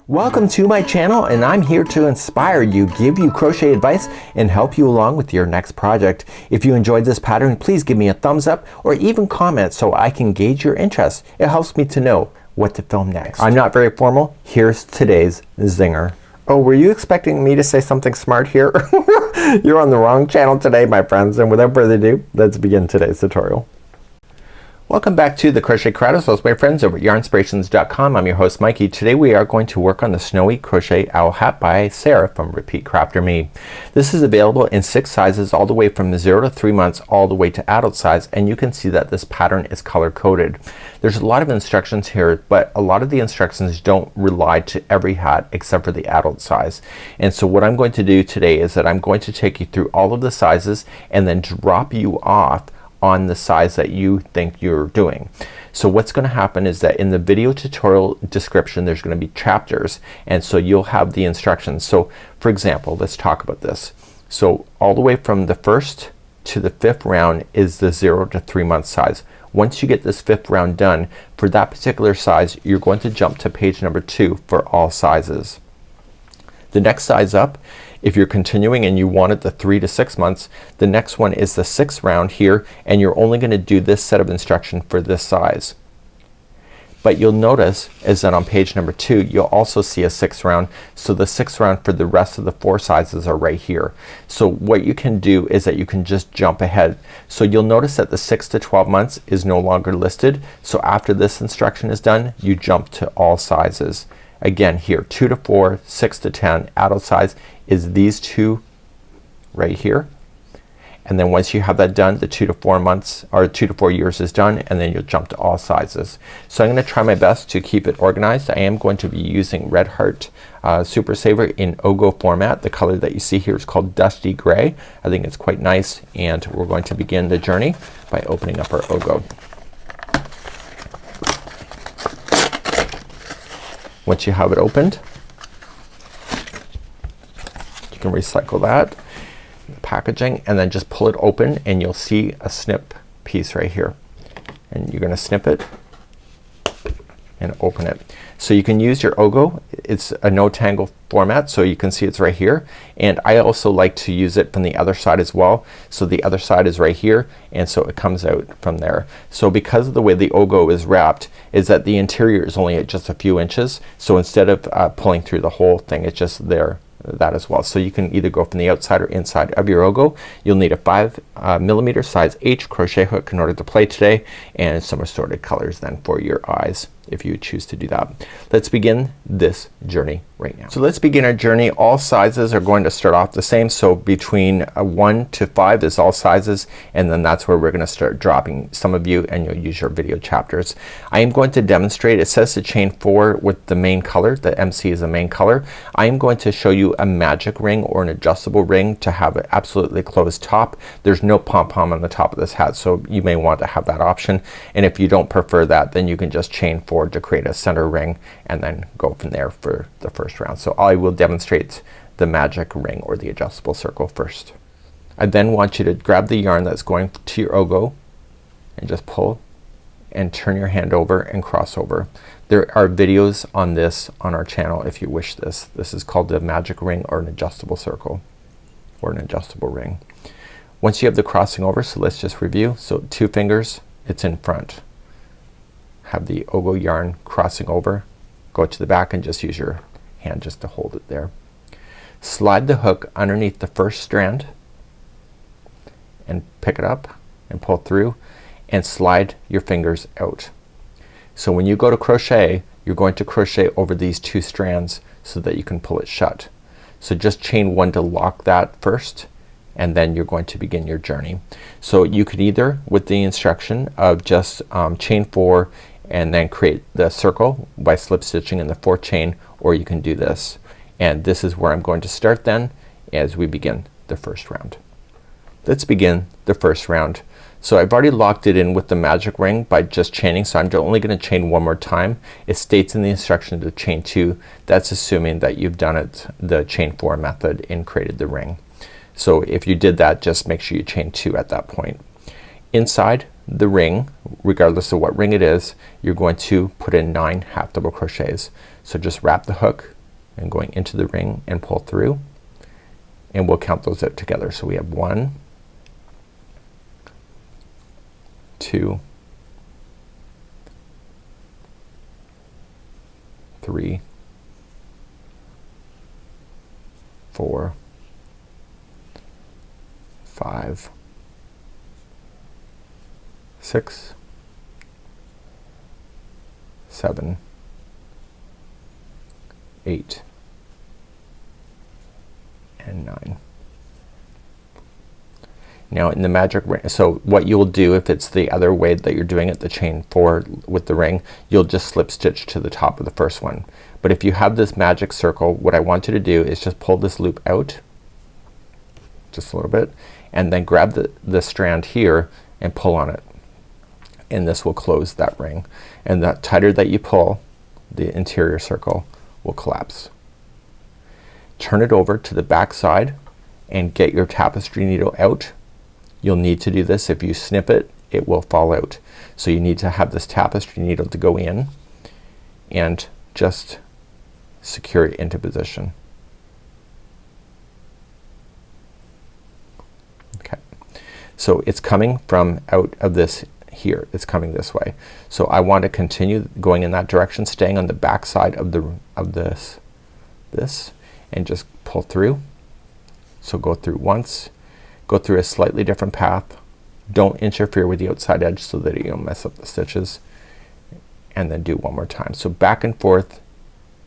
Welcome to my channel, and I'm here to inspire you, give you crochet advice, and help you along with your next project. If you enjoyed this pattern, please give me a thumbs up or even comment so I can gauge your interest. It helps me to know what to film next. I'm not very formal. Here's today's zinger. Oh, were you expecting me to say something smart here? You're on the wrong channel today, my friends, and without further ado, let's begin today's tutorial. Welcome back to the Crochet Crowd, my friends over at yarnspirations.com. I'm your host Mikey. Today we are going to work on the Snowy Crochet Owl Hat by Sarah from Repeat Crafter Me. This is available in 6 sizes all the way from 0 to 3 months all the way to adult size, and you can see that this pattern is color coded. There's a lot of instructions here, but a lot of the instructions don't rely to every hat except for the adult size. And so what I'm going to do today is that I'm going to take you through all of the sizes and then drop you off on the size that you think you're doing. So what's gonna happen is that in the video tutorial description there's gonna be chapters, and so you'll have the instructions. So for example, let's talk about this. So all the way from the 1st to the 5th round is the 0 to 3 month size. Once you get this 5th round done for that particular size, you're going to jump to page number 2 for all sizes. The next size up, if you're continuing and you wanted the 3 to 6 months, the next one is the 6th round here, and you're only gonna do this set of instruction for this size. But you'll notice is that on page number 2 you'll also see a 6th round, so the 6th round for the rest of the 4 sizes are right here. So what you can do is that you can just jump ahead. So you'll notice that the 6 to 12 months is no longer listed, so after this instruction is done you jump to all sizes. Again here, 2 to 4, 6 to 10, adult size is these two right here, and then once you have that done, the 2 to 4 months or 2 to 4 years is done, and then you'll jump to all sizes. So I'm gonna try my best to keep it organized. I am going to be using Red Heart Super Saver in Ogo format. The color that you see here is called Dusty Gray. I think it's quite nice, and we're going to begin the journey by opening up our Ogo. Once you have it opened, you can recycle that packaging and then just pull it open, and you'll see a snip piece right here, and you're gonna snip it and open it. So you can use your Ogo. It's a no tangle format, so you can see it's right here, and I also like to use it from the other side as well. So the other side is right here, and so it comes out from there. So because of the way the Ogo is wrapped is that the interior is only at just a few inches, so instead of pulling through the whole thing, it's just there, that as well. So you can either go from the outside or inside of your Ogo. You'll need a 5mm size H crochet hook in order to play today, and some assorted colors then for your eyes if you choose to do that. Let's begin this journey right now. So let's begin our journey. All sizes are going to start off the same, so between 1 to 5 is all sizes, and then that's where we're gonna start dropping some of you, and you'll use your video chapters. I am going to demonstrate. It says to chain 4 with the main color. The MC is the main color. I am going to show you a magic ring or an adjustable ring to have an absolutely closed top. There's no pom-pom on the top of this hat, so you may want to have that option, and if you don't prefer that, then you can just chain 4 to create a center ring and then go from there for the first round. So I will demonstrate the magic ring or the adjustable circle first. I then want you to grab the yarn that's going to your Ogo and just pull and turn your hand over and cross over. There are videos on this on our channel if you wish this. This is called the magic ring or an adjustable circle or an adjustable ring. Once you have the crossing over, so let's just review. So 2 fingers, it's in front. Have the Ogo yarn crossing over, go to the back and just use your hand just to hold it there. Slide the hook underneath the first strand and pick it up and pull through and slide your fingers out. So when you go to crochet, you're going to crochet over these 2 strands so that you can pull it shut. So just chain 1 to lock that first, and then you're going to begin your journey. So you could either with the instruction of just chain 4 and then create the circle by slip stitching in the 4th chain, or you can do this, and this is where I'm going to start then as we begin the first round. Let's begin the first round. So I've already locked it in with the magic ring by just chaining, so I'm only gonna chain 1 more time. It states in the instruction to chain 2. That's assuming that you've done it the chain 4 method and created the ring. So if you did that, just make sure you chain 2 at that point. Inside the ring, regardless of what ring it is, you're going to put in 9 half double crochets. So just wrap the hook and going into the ring and pull through, and we'll count those out together. So we have 1, 2, 3, 4, 5, 6, 7, 8, and 9. Now in the magic ring, so what you'll do if it's the other way that you're doing it, the chain 4 with the ring, you'll just slip stitch to the top of the first one. But if you have this magic circle, what I want you to do is just pull this loop out just a little bit, and then grab the strand here and pull on it, and this will close that ring. And the tighter that you pull, the interior circle will collapse. Turn it over to the back side and get your tapestry needle out. You'll need to do this. If you snip it, it will fall out. So you need to have this tapestry needle to go in and just secure it into position. Okay, so it's coming from out of this here. It's coming this way. So I want to continue going in that direction, staying on the back side of this and just pull through. So go through once, go through a slightly different path. Don't interfere with the outside edge so that you don't mess up the stitches, and then do one more time. So back and forth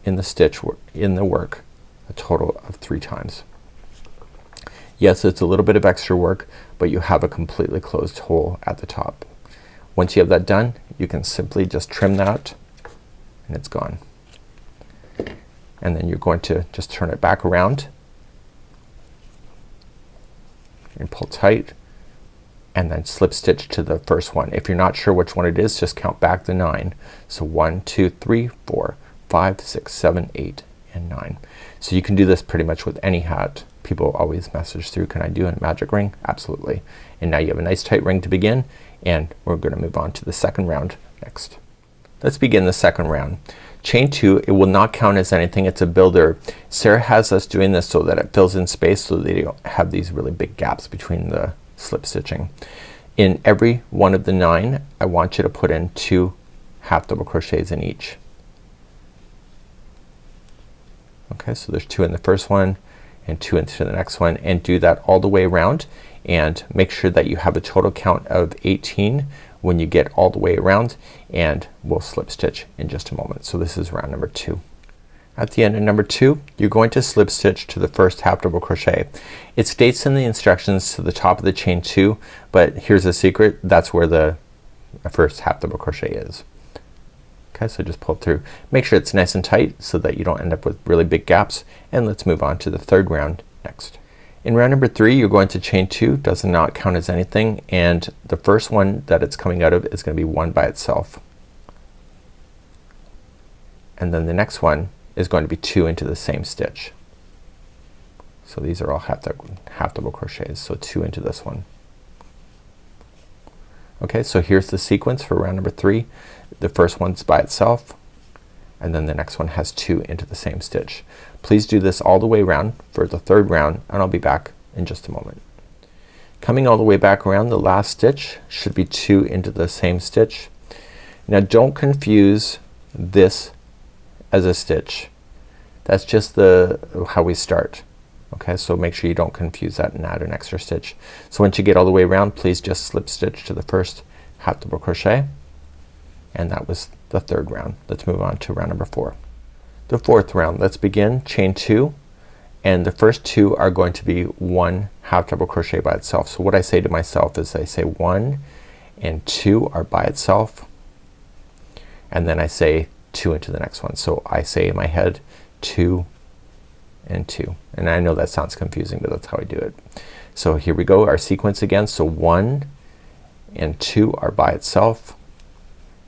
in the stitch in the work a total of 3 times. Yes, it's a little bit of extra work, but you have a completely closed hole at the top. Once you have that done, you can simply just trim that and it's gone. And then you're going to just turn it back around and pull tight, and then slip stitch to the first one. If you're not sure which one it is, just count back the 9. So 1, 2, 3, 4, 5, 6, 7, 8, and 9. So you can do this pretty much with any hat. People always message through, can I do a magic ring? Absolutely. And now you have a nice tight ring to begin, and we're gonna move on to the second round next. Let's begin the second round. Chain 2, it will not count as anything. It's a builder. Sarah has us doing this so that it fills in space so that you don't have these really big gaps between the slip stitching. In every one of the 9, I want you to put in 2 half double crochets in each. Okay, so there's 2 in the first one and 2 into the next one, and do that all the way around, and make sure that you have a total count of 18 when you get all the way around, and we'll slip stitch in just a moment. So this is round number 2. At the end of number 2, you're going to slip stitch to the first half double crochet. It states in the instructions to the top of the chain 2, but here's a secret, that's where the first half double crochet is. Okay, so just pull through. Make sure it's nice and tight so that you don't end up with really big gaps, and let's move on to the third round next. In round number 3, you're going to chain 2, does not count as anything, and the first one that it's coming out of is going to be 1 by itself. And then the next one is going to be 2 into the same stitch. So these are all half double crochets, so 2 into this one. Okay, so here's the sequence for round number 3. The first one's by itself, and then the next one has 2 into the same stitch. Please do this all the way around for the third round, and I'll be back in just a moment. Coming all the way back around, the last stitch should be 2 into the same stitch. Now don't confuse this as a stitch. That's just how we start. Okay, so make sure you don't confuse that and add an extra stitch. So once you get all the way around, please just slip stitch to the first half double crochet, and that was the third round. Let's move on to round number 4. The fourth round, let's begin chain 2, and the first 2 are going to be 1 half double crochet by itself. So what I say to myself is I say 1 and 2 are by itself, and then I say 2 into the next one. So I say in my head 2 and 2, and I know that sounds confusing, but that's how I do it. So here we go, our sequence again. So 1 and 2 are by itself,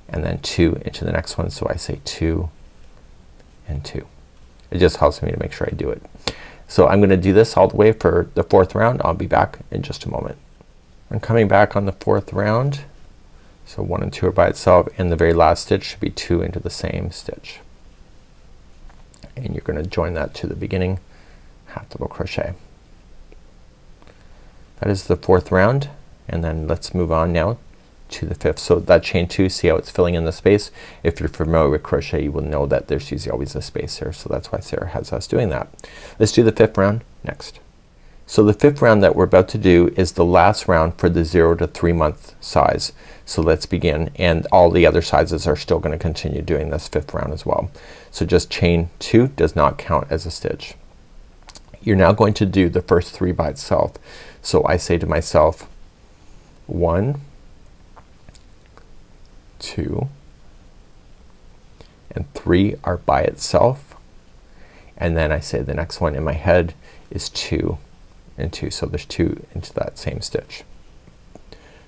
and then 2 into the next one. So I say 2 and 2. It just helps me to make sure I do it. So I'm gonna do this all the way for the fourth round. I'll be back in just a moment. I'm coming back on the fourth round. So 1 and 2 are by itself, and the very last stitch should be 2 into the same stitch. and you're gonna join that to the beginning half double crochet. That is the 4th round, and then let's move on now to the 5th. So that chain 2, see how it's filling in the space? If you're familiar with crochet, you will know that there's usually always a space here, so that's why Sarah has us doing that. Let's do the 5th round next. So the 5th round that we're about to do is the last round for the 0 to 3 month size. So let's begin, and all the other sizes are still gonna continue doing this 5th round as well. So just chain 2 does not count as a stitch. You're now going to do the first 3 by itself. So I say to myself 1, 2, and 3 are by itself, and then I say the next one in my head is 2 and 2. So there's 2 into that same stitch.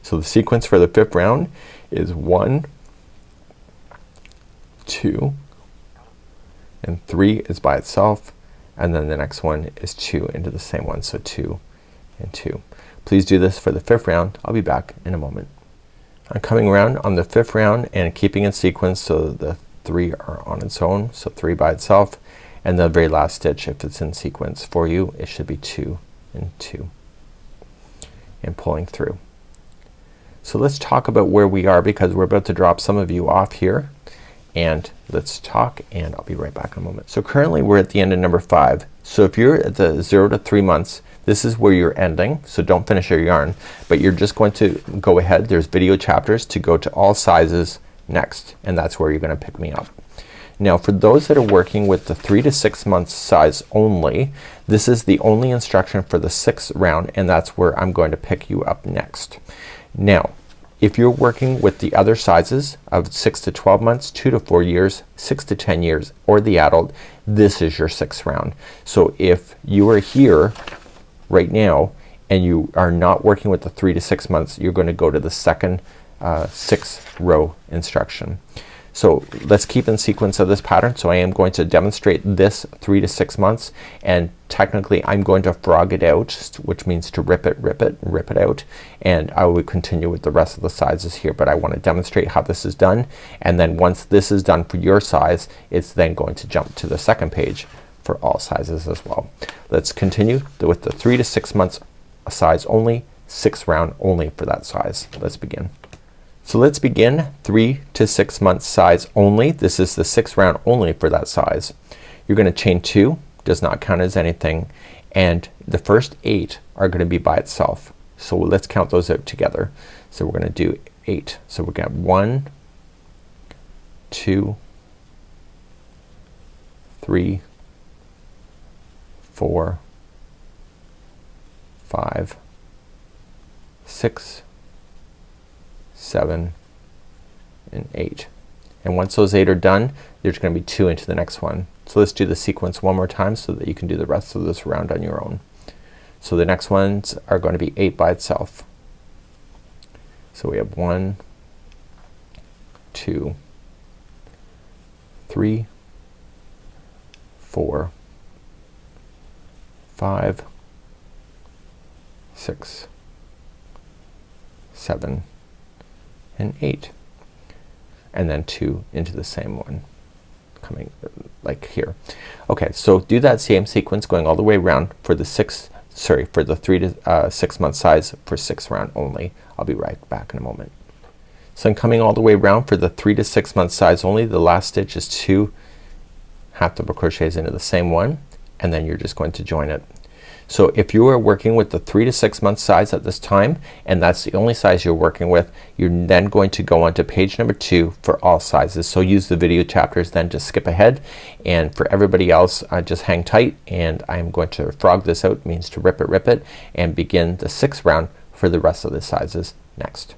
So the sequence for the 5th round is 1, 2, and 3 is by itself, and then the next one is 2 into the same one. So 2 and 2. Please do this for the 5th round. I'll be back in a moment. I'm coming around on the 5th round and keeping in sequence, so the 3 are on its own, so 3 by itself, and the very last stitch, if it's in sequence for you, it should be 2 and 2, and pulling through. So let's talk about where we are, because we're about to drop some of you off here, and let's talk, and I'll be right back in a moment. So currently we're at the end of number 5. So if you're at the 0 to 3 months, this is where you're ending, so don't finish your yarn, but you're just going to go ahead. There's video chapters to go to all sizes next, and that's where you're gonna pick me up. Now for those that are working with the 3 to 6 months size only, this is the only instruction for the 6th round, and that's where I'm going to pick you up next. Now if you're working with the other sizes of 6 to 12 months, 2 to 4 years, 6 to 10 years, or the adult, this is your 6th round. So if you are here right now and you are not working with the 3 to 6 months, you're going to go to the second 6th row instruction. So let's keep in sequence of this pattern. So I am going to demonstrate this 3 to 6 months, and technically I'm going to frog it out, which means to rip it out, and I will continue with the rest of the sizes here, but I want to demonstrate how this is done, and then once this is done for your size, it's then going to jump to the second page for all sizes as well. Let's continue with the 3 to 6 months size only, 6th round only for that size. Let's begin. So let's begin 3 to 6 months size only. This is the 6th round only for that size. You're gonna chain 2, does not count as anything, and the first 8 are gonna be by itself. So let's count those out together. So we're gonna do 8. So we're gonna have 1, 2, 3, 4, 5, 6, 7, and 8. And once those 8 are done, there's going to be 2 into the next one. So let's do the sequence one more time so that you can do the rest of this round on your own. So the next ones are going to be 8 by itself. So we have 1, 2, 3, 4, 5, 6, 7, and 8, and then 2 into the same one coming like here. Okay, so do that same sequence going all the way around for the 3 to 6 month size for 6th round only. I'll be right back in a moment. So I'm coming all the way around for the 3 to 6 month size only. The last stitch is 2 half double crochets into the same one, and then you're just going to join it. So if you are working with the 3 to 6 month size at this time, and that's the only size you're working with, you're then going to go on to page number 2 for all sizes. So use the video chapters, then just skip ahead, and for everybody else just hang tight, and I'm going to frog this out, means to rip it, and begin the 6th round for the rest of the sizes next.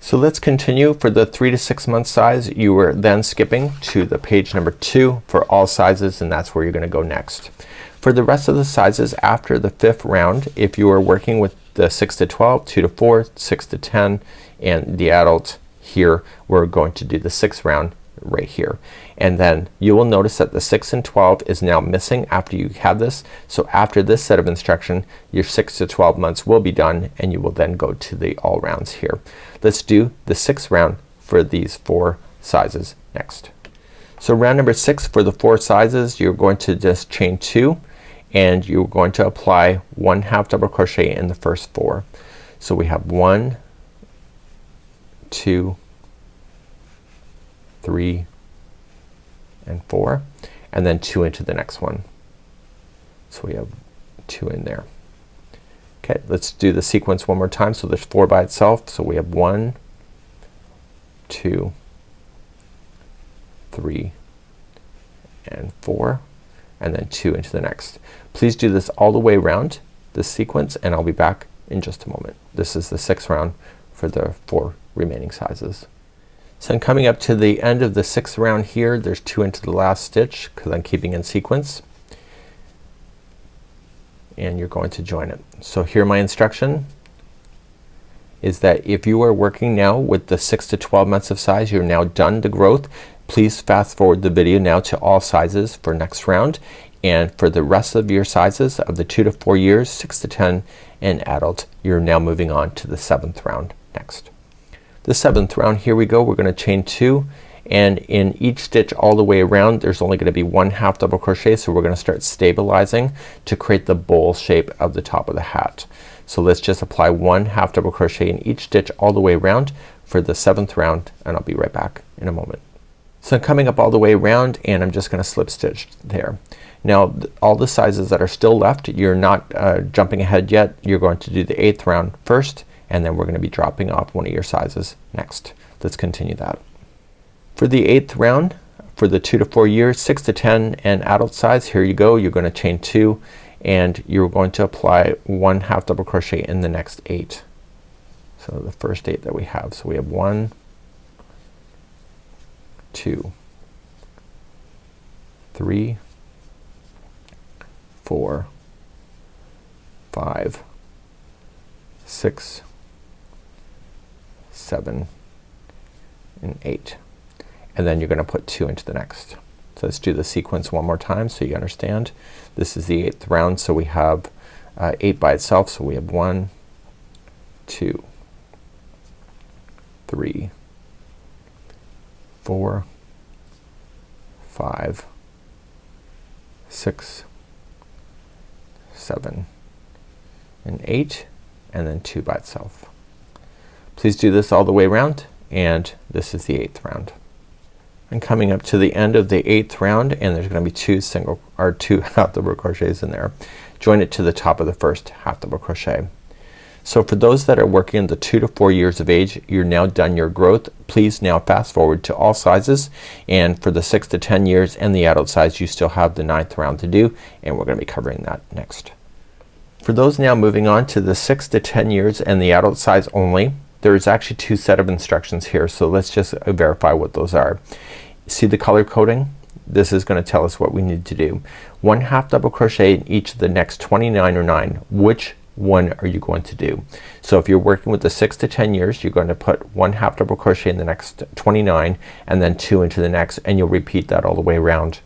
So let's continue for the 3 to 6 month size. You are then skipping to the page number 2 for all sizes, and that's where you're gonna go next. For the rest of the sizes after the 5th round, if you are working with the 6 to 12, 2 to 4, 6 to 10, and the adult here, we're going to do the 6th round right here. And then you will notice that the 6 and 12 is now missing after you have this. So after this set of instruction, your 6 to 12 months will be done, and you will then go to the all rounds here. Let's do the 6th round for these 4 sizes next. So round number 6 for the 4 sizes, you're going to just chain 2 and you're going to apply 1 half double crochet in the first 4. So we have 1, 2, 3 and 4, and then 2 into the next one. So we have 2 in there. Okay, let's do the sequence one more time. So there's 4 by itself. So we have 1, 2, 3 and 4, and then 2 into the next. Please do this all the way around this sequence and I'll be back in just a moment. This is the 6th round for the 4 remaining sizes. So I'm coming up to the end of the 6th round here. There's 2 into the last stitch because I'm keeping in sequence, and you're going to join it. So here my instruction is that if you are working now with the 6 to 12 months of size, you're now done the growth. Please fast forward the video now to all sizes for next round, and for the rest of your sizes of the 2 to 4 years, 6 to 10 and adult, you're now moving on to the 7th round next. The 7th round, here we go. We're gonna chain 2, and in each stitch all the way around there's only gonna be 1 half double crochet, so we're gonna start stabilizing to create the bowl shape of the top of the hat. So let's just apply 1 half double crochet in each stitch all the way around for the 7th round, and I'll be right back in a moment. So I'm coming up all the way around and I'm just gonna slip stitch there. Now all the sizes that are still left, you're not jumping ahead yet. You're going to do the 8th round first, and then we're gonna be dropping off one of your sizes next. Let's continue that. For the 8th round, for the 2 to 4 years, 6 to 10 and adult size, here you go. You're gonna chain 2 and you're going to apply 1 half double crochet in the next 8. So the first 8 that we have. So we have 1, 2, 3, 4, 5, 6, 7 and 8, and then you're gonna put 2 into the next. So let's do the sequence one more time so you understand. This is the 8th round, so we have 8 by itself, so we have 1, 2, 3, 4, 5, 6, 7 and 8, and then 2 by itself. Please do this all the way around, and this is the 8th round. I'm coming up to the end of the 8th round, and there's gonna be 2 half double crochets in there. Join it to the top of the first half double crochet. So for those that are working in the 2 to 4 years of age, you're now done your growth. Please now fast forward to all sizes, and for the 6 to 10 years and the adult size, you still have the 9th round to do, and we're gonna be covering that next. For those now moving on to the 6 to 10 years and the adult size only, there's actually 2 set of instructions here, so let's just verify what those are. See the color coding? This is gonna tell us what we need to do. 1 half double crochet in each of the next 29 or 9. Which one are you going to do? So if you're working with the 6 to 10 years, you're going to put 1 half double crochet in the next 29 and then 2 into the next, and you'll repeat that all the way around.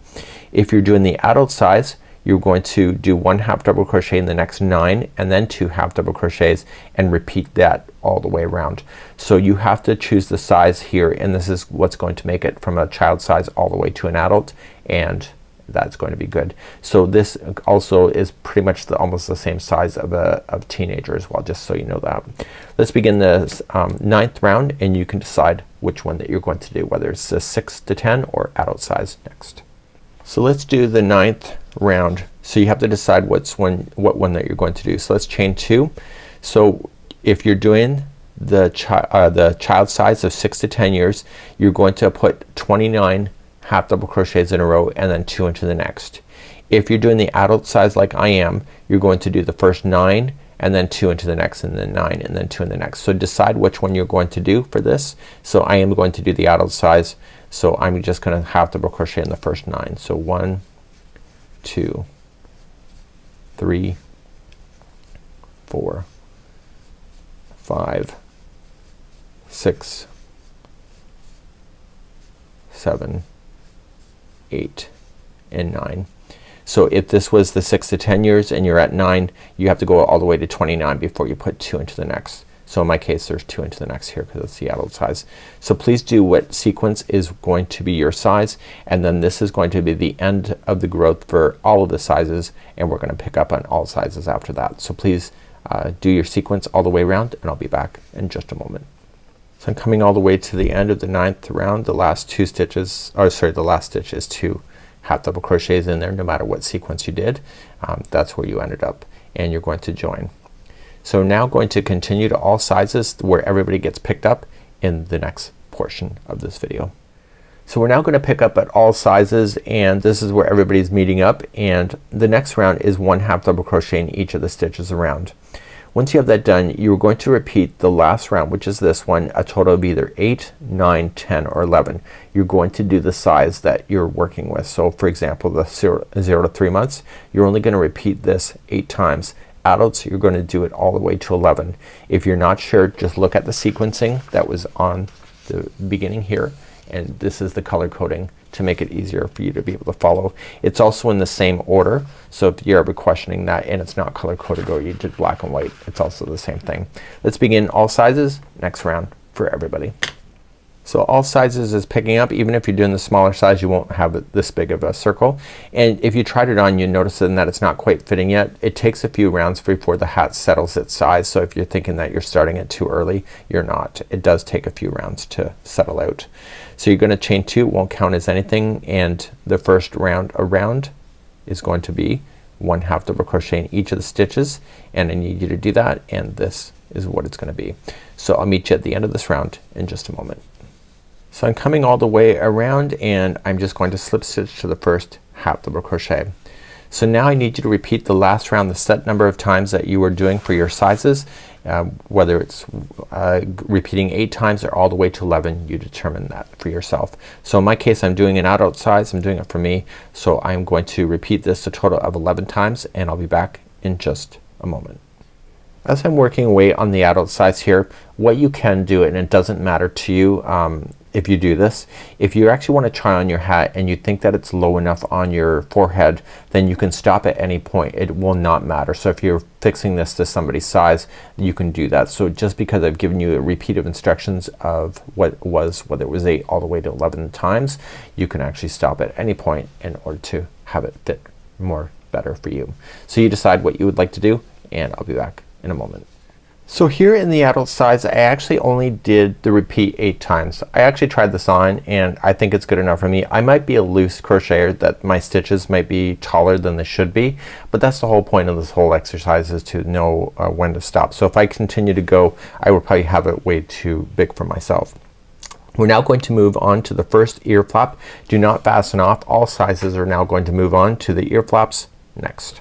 If you're doing the adult size, you're going to do 1 half double crochet in the next 9 and then 2 half double crochets and repeat that all the way around. So you have to choose the size here, and this is what's going to make it from a child size all the way to an adult, and that's going to be good. So this also is pretty much almost the same size of a teenager as well, just so you know that. Let's begin the 9th round, and you can decide which one that you're going to do, whether it's the 6 to 10 or adult size next. So let's do the 9th round. So you have to decide what one that you're going to do. So let's chain 2. So if you're doing the child size of 6 to 10 years, you're going to put 29 half double crochets in a row and then 2 into the next. If you're doing the adult size like I am, you're going to do the first 9 and then 2 into the next, and then 9 and then 2 in the next. So decide which one you're going to do for this. So I am going to do the adult size, so I'm just gonna half double crochet in the first 9. So 1, 2, 3, 4, 5, 6, 7, 8 and 9. So if this was the 6 to 10 years and you're at 9, you have to go all the way to 29 before you put 2 into the next. So in my case there's 2 into the next here because it's the adult size. So please do what sequence is going to be your size, and then this is going to be the end of the growth for all of the sizes, and we're gonna pick up on all sizes after that. So please do your sequence all the way around, and I'll be back in just a moment. So I'm coming all the way to the end of the 9th round. The last 2 stitches, or sorry, the last stitch is 2 half double crochets in there no matter what sequence you did. That's where you ended up, and you're going to join. So now going to continue to all sizes where everybody gets picked up in the next portion of this video. So we're now gonna pick up at all sizes, and this is where everybody's meeting up, and the next round is 1 half double crochet in each of the stitches around. Once you have that done, you're going to repeat the last round, which is this one, a total of either 8, 9, 10, or 11. You're going to do the size that you're working with. So for example, the 0 to 3 months, you're only gonna repeat this 8 times. Adults, you're going to do it all the way to 11. If you're not sure, just look at the sequencing that was on the beginning here, and this is the color coding to make it easier for you to be able to follow. It's also in the same order, so if you're ever questioning that and it's not color coded or you did black and white, it's also the same thing. Let's begin all sizes next round for everybody. So all sizes is picking up. Even if you're doing the smaller size, you won't have it this big of a circle, and if you tried it on, you notice then that it's not quite fitting yet. It takes a few rounds before the hat settles its size, so if you're thinking that you're starting it too early, you're not. It does take a few rounds to settle out. So you're gonna chain 2, won't count as anything, and the first round around is going to be 1 half double crochet in each of the stitches, and I need you to do that, and this is what it's gonna be. So I'll meet you at the end of this round in just a moment. So I'm coming all the way around, and I'm just going to slip stitch to the first half double crochet. So now I need you to repeat the last round the set number of times that you were doing for your sizes. Whether it's repeating 8 times or all the way to 11, you determine that for yourself. So in my case, I'm doing an adult size. I'm doing it for me. So I'm going to repeat this a total of 11 times, and I'll be back in just a moment. As I'm working away on the adult size here, what you can do, and it doesn't matter to you if you do this, if you actually want to try on your hat and you think that it's low enough on your forehead, then you can stop at any point. It will not matter. So if you're fixing this to somebody's size, you can do that. So just because I've given you a repeat of instructions of what it was, whether it was 8 all the way to 11 times, you can actually stop at any point in order to have it fit more better for you. So you decide what you would like to do, and I'll be back in a moment. So here in the adult size, I actually only did the repeat 8 times. I actually tried this on, and I think it's good enough for me. I might be a loose crocheter, that my stitches might be taller than they should be, but that's the whole point of this whole exercise, is to know when to stop. So if I continue to go, I will probably have it way too big for myself. We're now going to move on to the first ear flap. Do not fasten off. All sizes are now going to move on to the ear flaps next.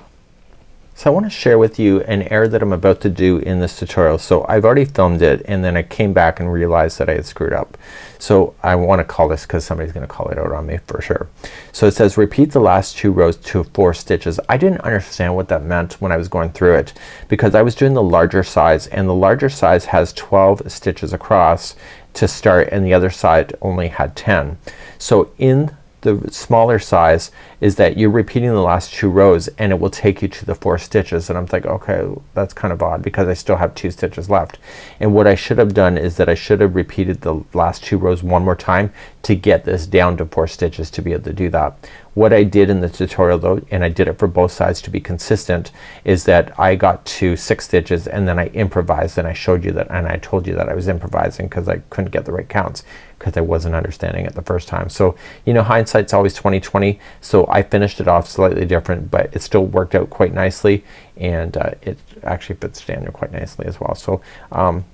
So I want to share with you an error that I'm about to do in this tutorial. So I've already filmed it, and then I came back and realized that I had screwed up. So I want to call this, because somebody's gonna call it out on me for sure. So it says repeat the last 2 rows to 4 stitches. I didn't understand what that meant when I was going through it, because I was doing the larger size, and the larger size has 12 stitches across to start, and the other side only had 10. So in the smaller size is that you're repeating the last 2 rows, and it will take you to the 4 stitches, and I'm like, okay, that's kind of odd because I still have 2 stitches left. And what I should have done is that I should have repeated the last 2 rows one more time to get this down to 4 stitches to be able to do that. What I did in the tutorial though, and I did it for both sides to be consistent, is that I got to 6 stitches and then I improvised, and I showed you that, and I told you that I was improvising because I couldn't get the right counts because I wasn't understanding it the first time. So you know, hindsight's always 20/20. So I finished it off slightly different, but it still worked out quite nicely, and it actually fits Daniel quite nicely as well. So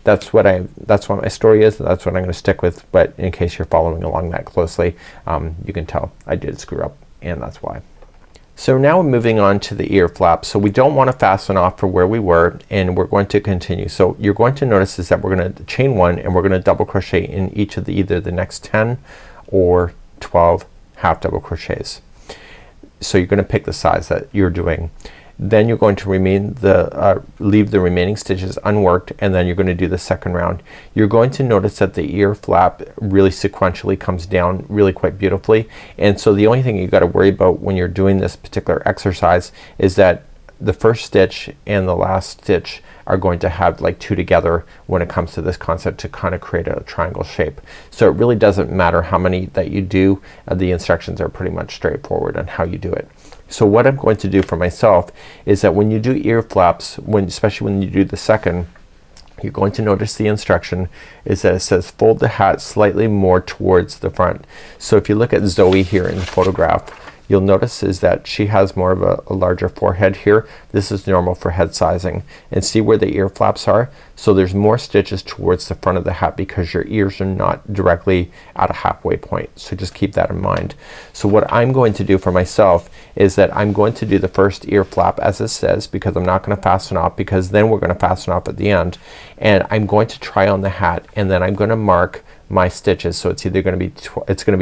that's what my story is. That's what I'm gonna stick with, but in case you're following along that closely, you can tell I did screw up, and that's why. So now we're moving on to the ear flap. So we don't want to fasten off for where we were, and we're going to continue. So you're going to notice is that we're gonna chain 1, and we're gonna double crochet in each of the either the next 10 or 12 half double crochets. So you're gonna pick the size that you're doing. Then you're going to leave the remaining stitches unworked, and then you're going to do the second round. You're going to notice that the ear flap really sequentially comes down really quite beautifully, and so the only thing you got to worry about when you're doing this particular exercise is that the first stitch and the last stitch are going to have like two together when it comes to this concept to kind of create a triangle shape. So it really doesn't matter how many that you do. The instructions are pretty much straightforward on how you do it. So what I'm going to do for myself is that when you do ear flaps, especially when you do the second, you're going to notice the instruction is that it says fold the hat slightly more towards the front. So if you look at Zoe here in the photograph, you'll notice is that she has more of a larger forehead here. This is normal for head sizing. And see where the ear flaps are? So there's more stitches towards the front of the hat because your ears are not directly at a halfway point. So just keep that in mind. So what I'm going to do for myself is that I'm going to do the first ear flap as it says, because I'm not gonna fasten off, because then we're gonna fasten off at the end. And I'm going to try on the hat, and then I'm gonna mark my stitches. So it's either gonna be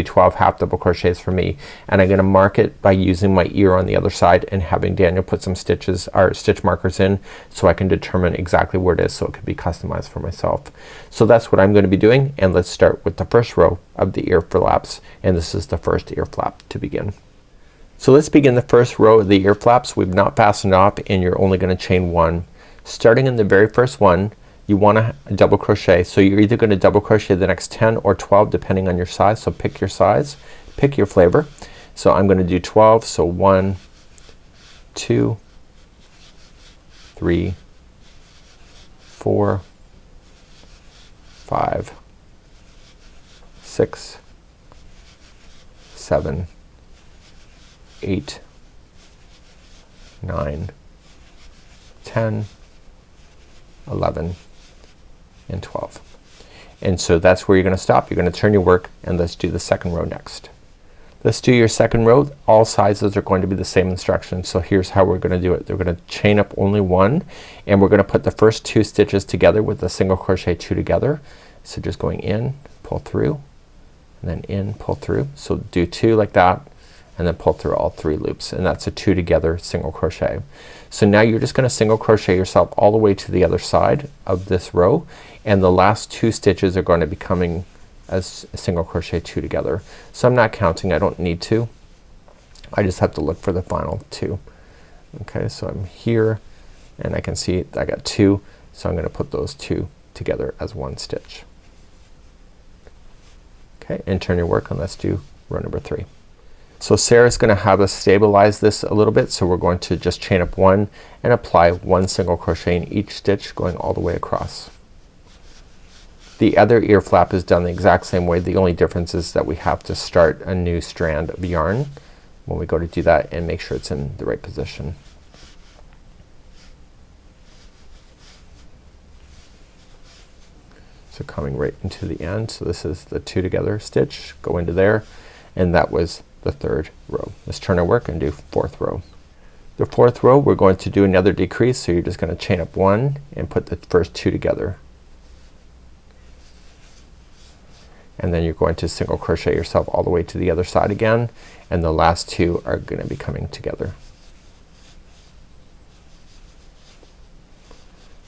12 half double crochets for me, and I'm gonna mark it by using my ear on the other side and having Daniel put some stitches or stitch markers in so I can determine exactly where it is so it can be customized for myself. So that's what I'm gonna be doing, and let's start with the first row of the ear flaps, and this is the first ear flap to begin. So let's begin the first row of the ear flaps. We've not fastened off, and you're only gonna chain one. Starting in the very first one, you wanna double crochet. So you're either gonna double crochet the next 10 or 12 depending on your size. So pick your size, pick your flavor. So I'm gonna do 12. So 1, 2, 3, 4, 5, 6, 7, 8, 9, 10, 11, and 12. And so that's where you're gonna stop. You're gonna turn your work, and let's do the second row next. Let's do your second row. All sizes are going to be the same instructions. So here's how we're gonna do it. We're gonna chain up only one, and we're gonna put the first two stitches together with a single crochet two together. So just going in, pull through, and then in, pull through. So do two like that, and then pull through all three loops, and that's a two together single crochet. So now you're just gonna single crochet yourself all the way to the other side of this row, and the last two stitches are going to be coming as a single crochet two together. So I'm not counting, I don't need to. I just have to look for the final two. Okay, so I'm here and I can see I got two, so I'm gonna put those two together as one stitch. Okay, and turn your work, and let's do row number 3. So Sarah's gonna have us stabilize this a little bit, so we're going to just chain up one and apply one single crochet in each stitch going all the way across. The other ear flap is done the exact same way. The only difference is that we have to start a new strand of yarn when we go to do that and make sure it's in the right position. So coming right into the end, so this is the two together stitch, go into there, and that was the third row. Let's turn our work and do fourth row. The fourth row we're going to do another decrease, so you're just gonna chain up one and put the first two together. And then you're going to single crochet yourself all the way to the other side again, and the last two are gonna be coming together.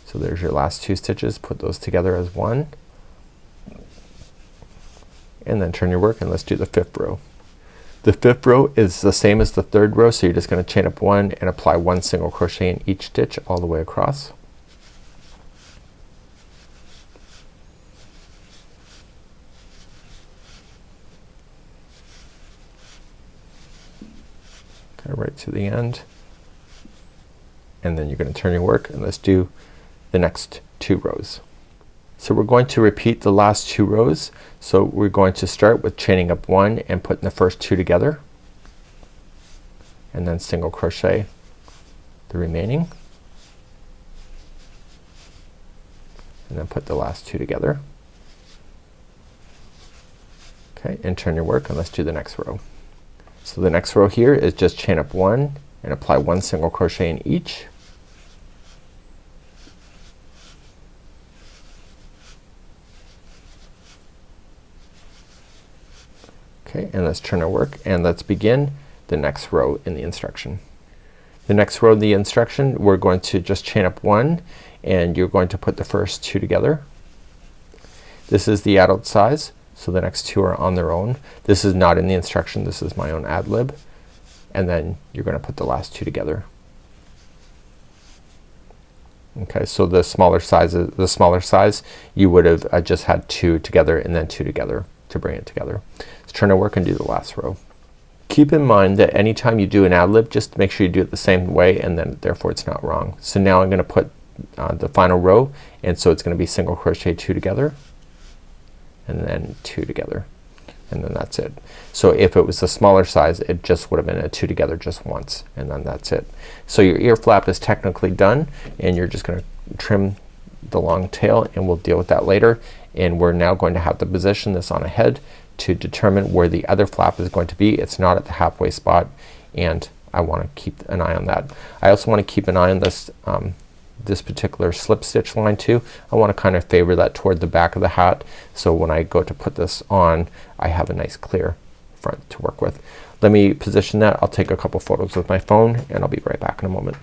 So there's your last two stitches, put those together as one, and then turn your work, and let's do the fifth row. The fifth row is the same as the third row, so you're just gonna chain up one and apply one single crochet in each stitch all the way across. Okay, right to the end, and then you're gonna turn your work, and let's do the next two rows. So we're going to repeat the last two rows. So we're going to start with chaining up one and putting the first two together, and then single crochet the remaining, and then put the last two together. Okay, and turn your work, and let's do the next row. So the next row here is just chain up one and apply one single crochet in each. Okay, and let's turn our work, and let's begin the next row in the instruction. The next row in the instruction we're going to just chain up one, and you're going to put the first two together. This is the adult size, so the next two are on their own. This is not in the instruction, this is my own ad lib, and then you're gonna put the last two together. Okay, so the smaller size you would have just had 2 together and then 2 together to bring it together. Let's turn our work and do the last row. Keep in mind that anytime you do an ad-lib, just make sure you do it the same way, and then therefore it's not wrong. So now I'm gonna put the final row, and so it's gonna be single crochet 2 together and then 2 together, and then that's it. So if it was the smaller size, it just would have been a 2 together just once, and then that's it. So your ear flap is technically done, and you're just gonna trim the long tail, and we'll deal with that later. And we're now going to have to position this on a head to determine where the other flap is going to be. It's not at the halfway spot, and I want to keep an eye on that. I also want to keep an eye on this this particular slip stitch line too. I want to kind of favor that toward the back of the hat, so when I go to put this on, I have a nice clear front to work with. Let me position that. I'll take a couple photos with my phone, and I'll be right back in a moment.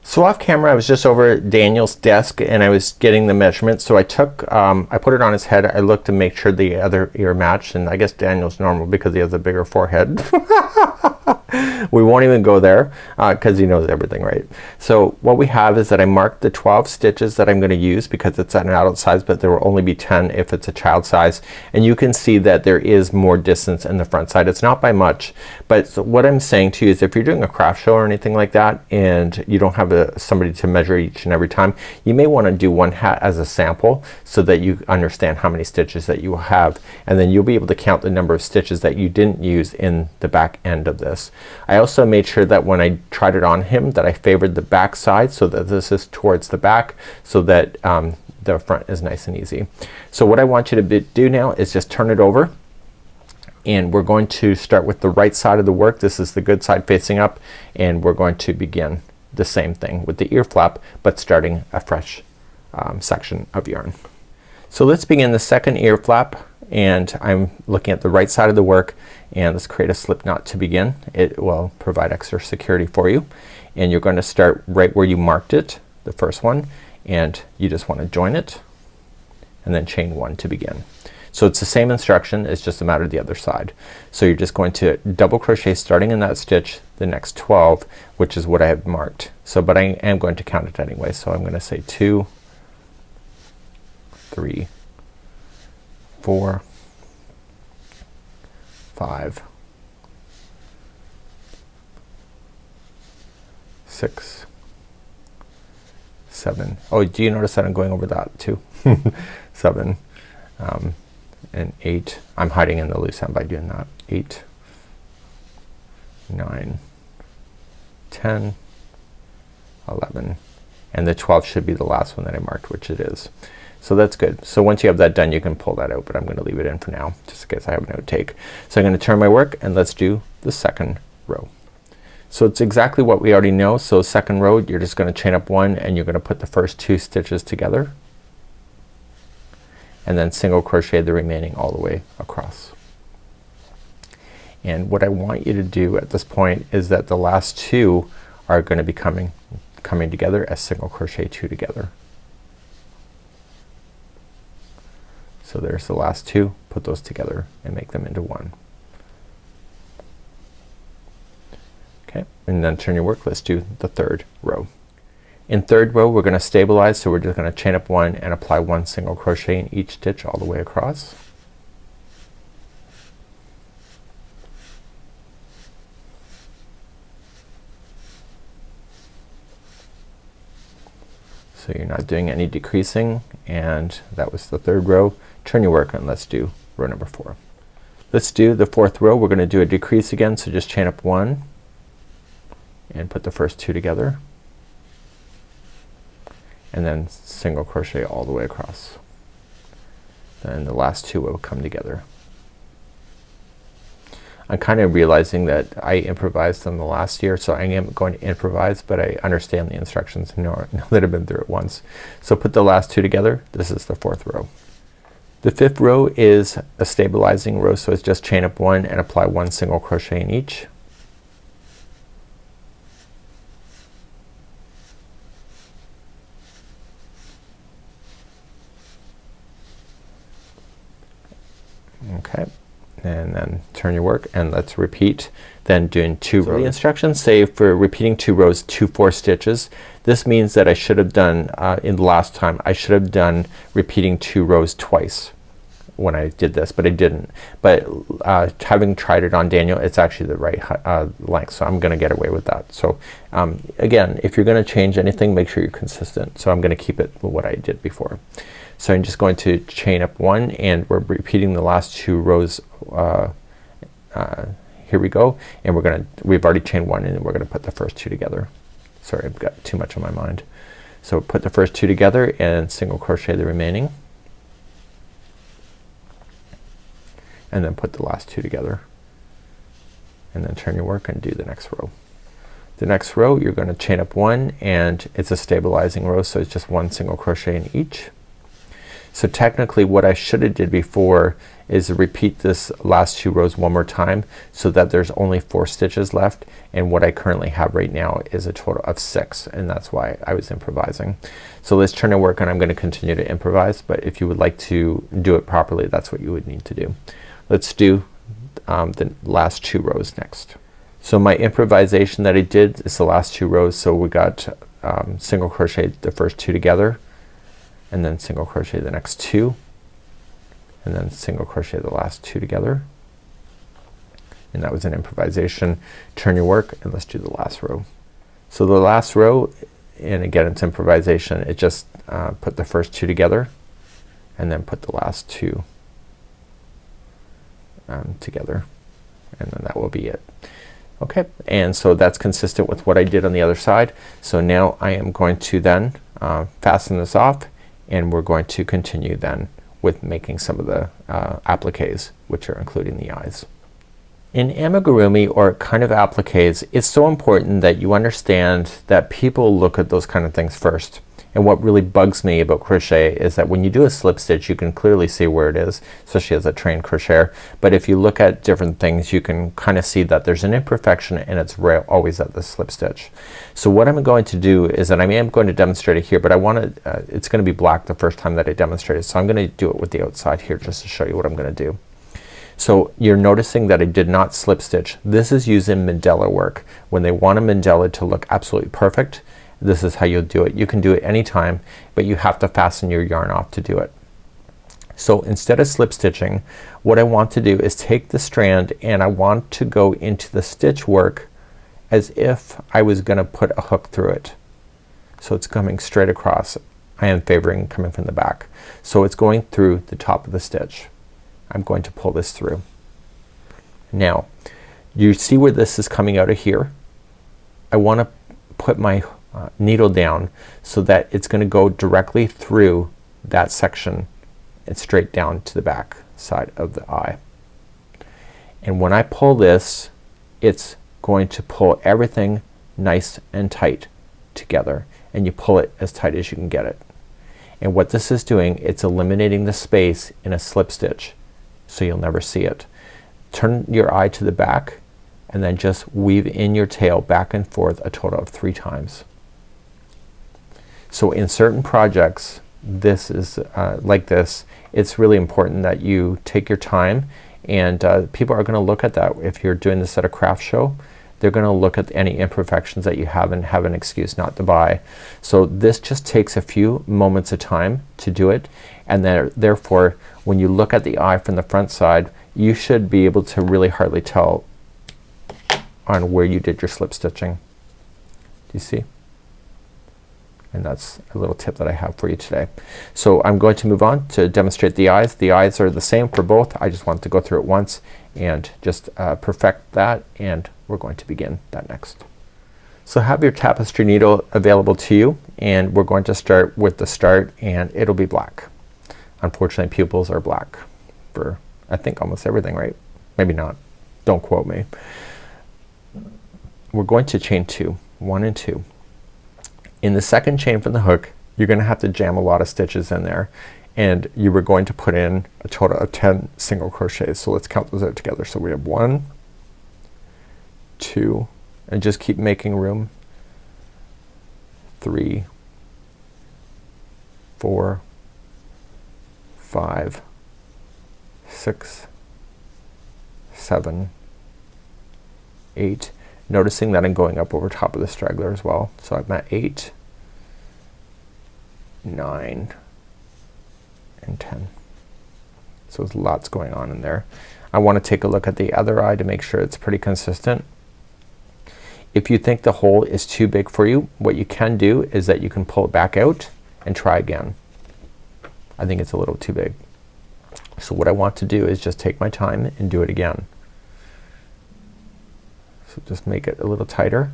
So off camera, I was just over at Daniel's desk and I was getting the measurements. So I took, I put it on his head. I looked to make sure the other ear matched, and I guess Daniel's normal because he has a bigger forehead. We won't even go there because he knows everything, right? So what we have is that I marked the 12 stitches that I'm gonna use because it's at an adult size, but there will only be 10 if it's a child size. And you can see that there is more distance in the front side. It's not by much, but so what I'm saying to you is if you're doing a craft show or anything like that and you don't have somebody to measure each and every time, you may want to do one hat as a sample so that you understand how many stitches that you have, and then you'll be able to count the number of stitches that you didn't use in the back end of this. I also made sure that when I tried it on him that I favored the back side so that this is towards the back, so that the front is nice and easy. So what I want you to do now is just turn it over, and we're going to start with the right side of the work. This is the good side facing up, and we're going to begin the same thing with the ear flap, but starting a fresh section of yarn. So let's begin the second ear flap, and I'm looking at the right side of the work, and let's create a slip knot to begin. It will provide extra security for you, and you're going to start right where you marked it, the first one, and you just want to join it and then chain 1 to begin. So it's the same instruction, it's just a matter of the other side. So you're just going to double crochet starting in that stitch the next 12, which is what I have marked. So but I am going to count it anyway. So I'm gonna say 2, 3, 4, 5, 6, 7. Oh, do you notice that I'm going over that too? 7 and 8. I'm hiding in the loose end by doing that. 8, 9, 10, 11, and the 12 should be the last one that I marked, which it is. So that's good. So once you have that done, you can pull that out, but I'm gonna leave it in for now just in case I have an outtake. So I'm gonna turn my work and let's do the second row. So it's exactly what we already know. So second row, you're just gonna chain up 1 and you're gonna put the first 2 stitches together, and then single crochet the remaining all the way across. And what I want you to do at this point is that the last 2 are gonna be coming together as single crochet 2 together. So there's the last 2, put those together and make them into 1. Okay, and then turn your work. Let's do the third row. In third row we're gonna stabilize, so we're just gonna chain up 1 and apply 1 single crochet in each stitch all the way across. So you're not doing any decreasing, and that was the third row. Turn your work and let's do row number 4. Let's do the fourth row. We're gonna do a decrease again, so just chain up 1 and put the first 2 together, and then single crochet all the way across. Then the last 2 will come together. I'm kind of realizing that I improvised them the last year, so I am going to improvise, but I understand the instructions and know that I've been through it once. So put the last 2 together. This is the fourth row. The fifth row is a stabilizing row, so it's just chain up 1 and apply 1 single crochet in each. Okay, and then turn your work, and let's repeat, then doing 2 rows. The instructions say for repeating 2 rows, 2 4 stitches. This means that I should have done in the last time I should have done repeating 2 rows twice when I did this, but I didn't. But having tried it on Daniel, it's actually the right length, so I'm gonna get away with that. So again, if you're gonna change anything, make sure you're consistent. So I'm gonna keep it what I did before. So I'm just going to chain up 1, and we're repeating the last 2 rows. Here we go, and we've already chained 1, and we're gonna put the first 2 together. Sorry, I've got too much on my mind. So put the first 2 together and single crochet the remaining, and then put the last 2 together, and then turn your work and do the next row. The next row you're gonna chain up 1, and it's a stabilizing row, so it's just 1 single crochet in each. So technically what I should have did before is repeat this last 2 rows one more time, so that there's only 4 stitches left, and what I currently have right now is a total of 6, and that's why I was improvising. So let's turn our work, and I'm gonna continue to improvise, but if you would like to do it properly, that's what you would need to do. Let's do the last 2 rows next. So my improvisation that I did is the last 2 rows. So we got single crochet the first 2 together, and then single crochet the next 2, and then single crochet the last 2 together, and that was an improvisation. Turn your work, and let's do the last row. So the last row, and again it's improvisation, it just put the first 2 together, and then put the last 2 together, and then that will be it. Okay, and so that's consistent with what I did on the other side. So now I am going to then fasten this off, and we're going to continue then with making some of the appliques, which are including the eyes. In amigurumi, or kind of appliques, it's so important that you understand that people look at those kind of things first. And what really bugs me about crochet is that when you do a slip stitch, you can clearly see where it is, especially as a trained crocheter. But if you look at different things, you can kind of see that there's an imperfection, and it's always at the slip stitch. So what I'm going to do is that I am going to demonstrate it here, but I want to it's going to be black the first time that I demonstrate it, so I'm going to do it with the outside here just to show you what I'm going to do. So you're noticing that I did not slip stitch. This is using mandala work. When they want a mandala to look absolutely perfect, this is how you'll do it. You can do it anytime, but you have to fasten your yarn off to do it. So instead of slip stitching, what I want to do is take the strand, and I want to go into the stitch work as if I was gonna put a hook through it. So it's coming straight across. I am favoring coming from the back. So it's going through the top of the stitch. I'm going to pull this through. Now you see where this is coming out of here? I want to put my needle down so that it's gonna go directly through that section and straight down to the back side of the eye. And when I pull this, it's going to pull everything nice and tight together, and you pull it as tight as you can get it. And what this is doing, it's eliminating the space in a slip stitch, so you'll never see it. Turn your eye to the back, and then just weave in your tail back and forth a total of 3 times. So in certain projects, this is like this, it's really important that you take your time, and people are gonna look at that. If you're doing this at a craft show, they're gonna look at any imperfections that you have and have an excuse not to buy. So this just takes a few moments of time to do it, and then therefore when you look at the eye from the front side, you should be able to really hardly tell on where you did your slip stitching. Do you see? And that's a little tip that I have for you today. So I'm going to move on to demonstrate the eyes. The eyes are the same for both. I just want to go through it once and just perfect that, and we're going to begin that next. So have your tapestry needle available to you, and we're going to start with the start, and it'll be black. Unfortunately, pupils are black for I think almost everything, right? Maybe not. Don't quote me. We're going to chain 2, 1 and 2. In the second chain from the hook, you're gonna have to jam a lot of stitches in there, and you were going to put in a total of 10 single crochets. So let's count those out together. So we have 1, 2, and just keep making room, 3, 4, 5, 6, 7, 8. Noticing that I'm going up over top of the straggler as well. So I'm at 8, 9 and 10. So there's lots going on in there. I want to take a look at the other eye to make sure it's pretty consistent. If you think the hole is too big for you, what you can do is that you can pull it back out and try again. I think it's a little too big. So what I want to do is just take my time and do it again. So just make it a little tighter,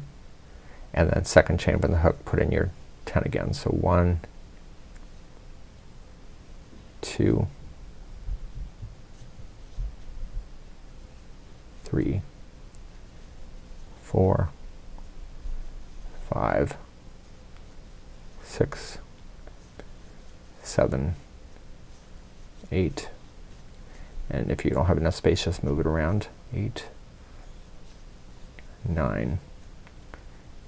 and then second chain from the hook, put in your 10 again. So 1, 2, 3, 4, 5, 6, 7, 8, and if you don't have enough space, just move it around. 8, 9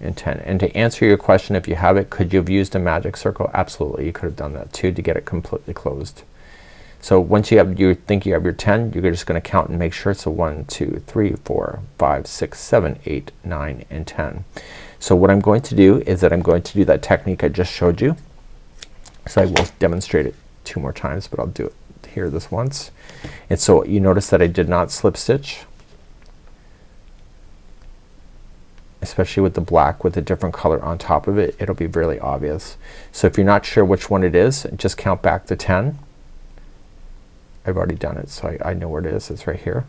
and 10. And to answer your question, if you have it, could you have used a magic circle? Absolutely, you could have done that too to get it completely closed. So once you think you have your 10, you're just gonna count and make sure. So 1, 2, 3, 4, 5, 6, 7, 8, 9 and 10. So what I'm going to do is that I'm going to do that technique I just showed you. So I will demonstrate it 2 more times, but I'll do it here this once. And so you notice that I did not slip stitch, especially with the black with a different color on top of it. It'll be really obvious. So if you're not sure which one it is, just count back to 10. I've already done it, so I know where it is. It's right here.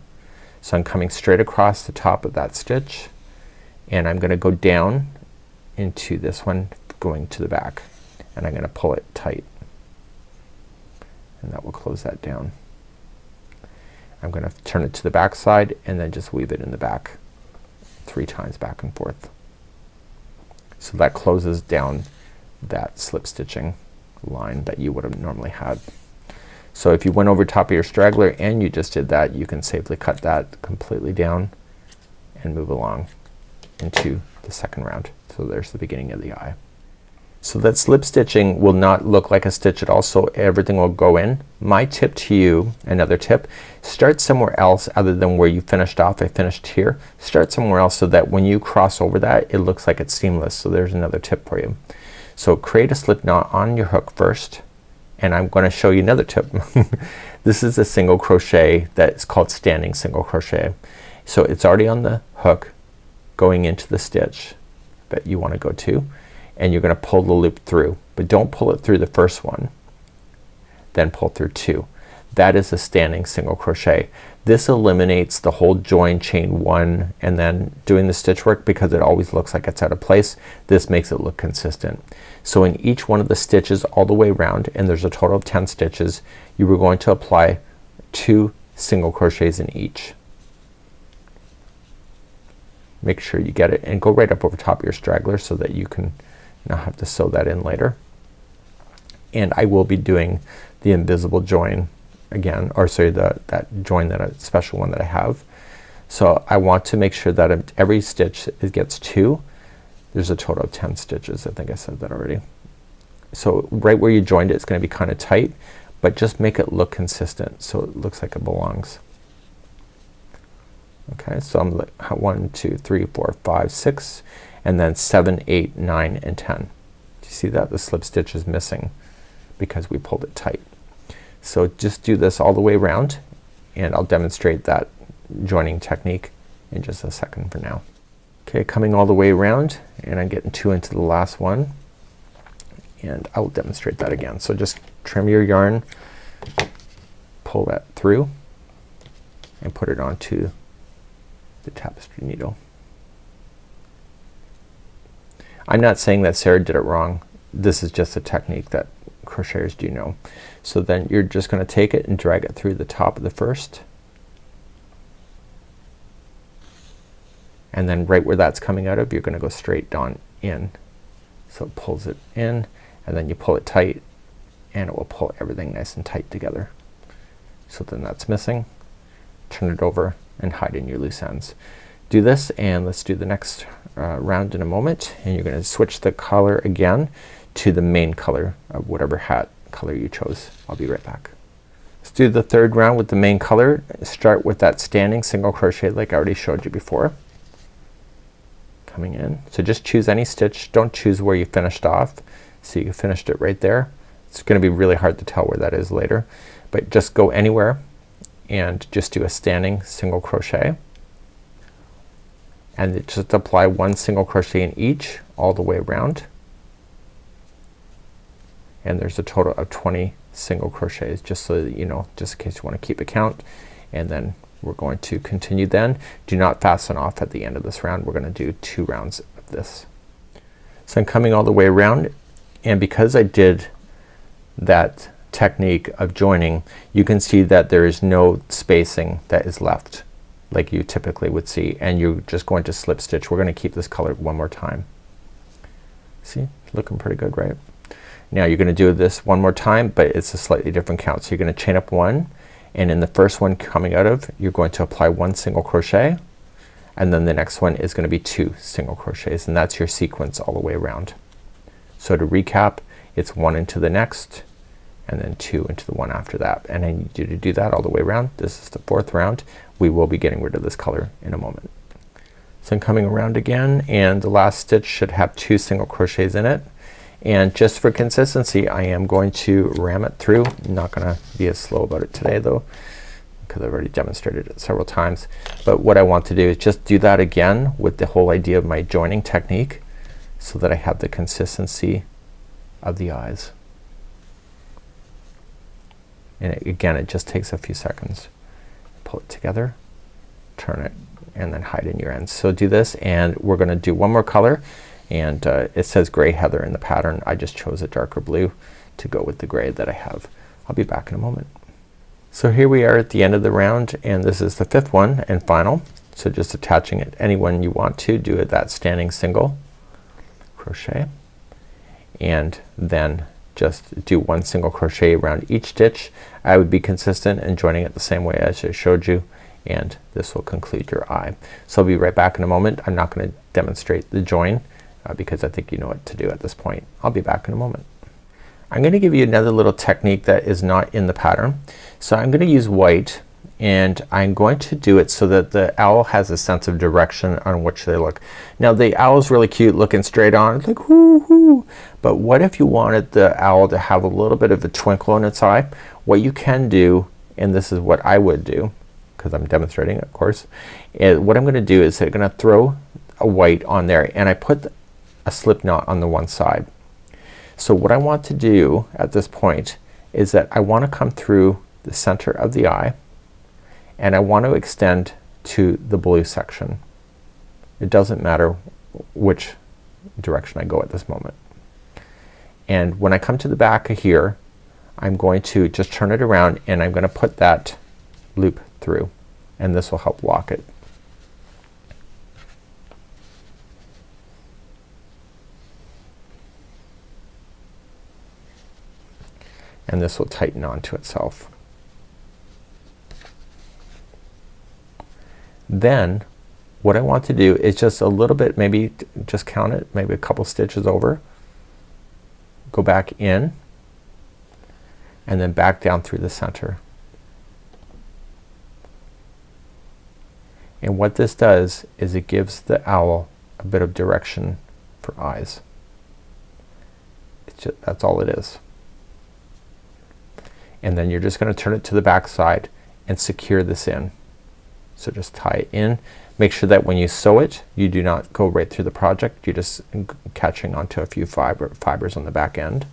So I'm coming straight across the top of that stitch, and I'm gonna go down into this one going to the back, and I'm gonna pull it tight, and that will close that down. I'm gonna turn it to the back side and then just weave it in the back 3 times back and forth. So that closes down that slip stitching line that you would have normally had. So if you went over top of your straggler and you just did that, you can safely cut that completely down and move along into the second round. So there's the beginning of the eye. So that slip stitching will not look like a stitch at all, so everything will go in. My tip to you, another tip, start somewhere else other than where you finished off. I finished here. Start somewhere else so that when you cross over that, it looks like it's seamless. So there's another tip for you. So create a slip knot on your hook first, and I'm gonna show you another tip. This is a single crochet that is called standing single crochet. So it's already on the hook going into the stitch that you want to go to, and you're gonna pull the loop through, but don't pull it through the first one, then pull through 2. That is a standing single crochet. This eliminates the whole join chain 1 and then doing the stitch work, because it always looks like it's out of place. This makes it look consistent. So in each one of the stitches all the way around, and there's a total of 10 stitches, you were going to apply 2 single crochets in each. Make sure you get it, and go right up over top of your straggler so that you can not have to sew that in later. And I will be doing the invisible join again, or sorry, that join, that special one that I have. So I want to make sure that every stitch it gets 2. There's a total of 10 stitches. I think I said that already. So right where you joined it, it's gonna be kind of tight, but just make it look consistent so it looks like it belongs. Okay, so I'm like 1, 2, 3, 4, 5, 6, and then 7, 8, 9 and 10. Do you see that? The slip stitch is missing because we pulled it tight. So just do this all the way around, and I'll demonstrate that joining technique in just a second for now. Okay, coming all the way around, and I'm getting 2 into the last one, and I will demonstrate that again. So just trim your yarn, pull that through, and put it onto the tapestry needle. I'm not saying that Sarah did it wrong. This is just a technique that crocheters do know. So then you're just gonna take it and drag it through the top of the first, and then right where that's coming out of, you're gonna go straight down in. So it pulls it in, and then you pull it tight, and it will pull everything nice and tight together. So then that's missing. Turn it over and hide in your loose ends. Do this, and let's do the next round in a moment, and you're gonna switch the color again to the main color of whatever hat color you chose. I'll be right back. do the third round with the main color. Start with that standing single crochet like I already showed you before. Coming in. So just choose any stitch. Don't choose where you finished off. So you finished it right there. It's gonna be really hard to tell where that is later. But just go anywhere and just do a standing single crochet. And just apply one single crochet in each all the way around. And there's a total of 20 single crochets, just so that you know, just in case you want to keep a count. And then we're going to continue then. Do not fasten off at the end of this round. We're gonna do 2 rounds of this. So I'm coming all the way around, and because I did that technique of joining, you can see that there is no spacing that is left like you typically would see, and you're just going to slip stitch. We're gonna keep this color one more time. See, looking pretty good, right? Now you're gonna do this one more time, but it's a slightly different count. So you're gonna chain up 1, and in the first one coming out of, you're going to apply 1 single crochet, and then the next one is gonna be 2 single crochets, and that's your sequence all the way around. So to recap, it's 1 into the next, and then 2 into the one after that, and I need you to do that all the way around. This is the 4th round. We will be getting rid of this color in a moment. So I'm coming around again, and the last stitch should have 2 single crochets in it, and just for consistency I am going to ram it through. I'm not gonna be as slow about it today though, because I've already demonstrated it several times. But what I want to do is just do that again with the whole idea of my joining technique, so that I have the consistency of the eyes. And again, it just takes a few seconds. Pull it together, turn it, and then hide in your ends. So do this, and we're gonna do one more color, and it says gray heather in the pattern. I just chose a darker blue to go with the gray that I have. I'll be back in a moment. So here we are at the end of the round, and this is the 5th one and final. So just attaching it any one you want to, do it that standing single crochet, and then just do 1 single crochet around each stitch. I would be consistent and joining it the same way as I showed you, and this will conclude your eye. So I'll be right back in a moment. I'm not gonna demonstrate the join because I think you know what to do at this point. I'll be back in a moment. I'm gonna give you another little technique that is not in the pattern. So I'm gonna use white, and I'm going to do it so that the owl has a sense of direction on which they look. Now the owl's really cute looking straight on. It's like whoo hoo. But what if you wanted the owl to have a little bit of a twinkle in its eye? What you can do, and this is what I would do because I'm demonstrating of course, is what I'm gonna do is I'm gonna throw a white on there, and I put a slip knot on the one side. So what I want to do at this point is that I want to come through the center of the eye, and I want to extend to the blue section. It doesn't matter which direction I go at this moment. And when I come to the back of here, I'm going to just turn it around, and I'm gonna put that loop through, and this will help lock it. And this will tighten onto itself. Then what I want to do is just a little bit, maybe just count it, maybe a couple stitches over, go back in, and then back down through the center. And what this does is it gives the owl a bit of direction for eyes. It's just, that's all it is. And then you're just gonna turn it to the back side and secure this in. So just tie it in. Make sure that when you sew it, you do not go right through the project. You're just catching onto a few fibers on the back end.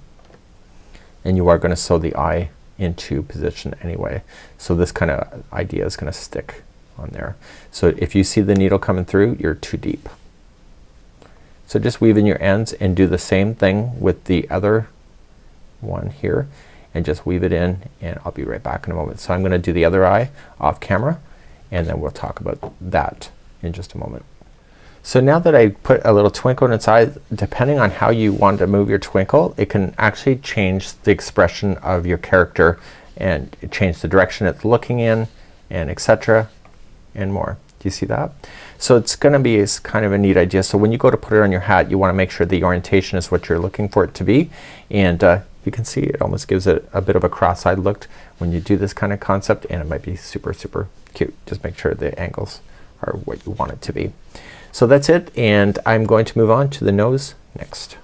And you are gonna sew the eye into position anyway. So this kind of idea is gonna stick on there. So if you see the needle coming through, you're too deep. So just weave in your ends and do the same thing with the other one here, and just weave it in, and I'll be right back in a moment. So I'm gonna do the other eye off camera, and then we'll talk about that in just a moment. So now that I put a little twinkle in its eye, depending on how you want to move your twinkle, it can actually change the expression of your character and change the direction it's looking in, and etc. and more. Do you see that? So it's gonna be kind of a neat idea. So when you go to put it on your hat, you wanna make sure the orientation is what you're looking for it to be, and You can see it almost gives it a bit of a cross-eyed look when you do this kind of concept, and it might be super cute. Just make sure the angles are what you want it to be. So that's it, and I'm going to move on to the nose next.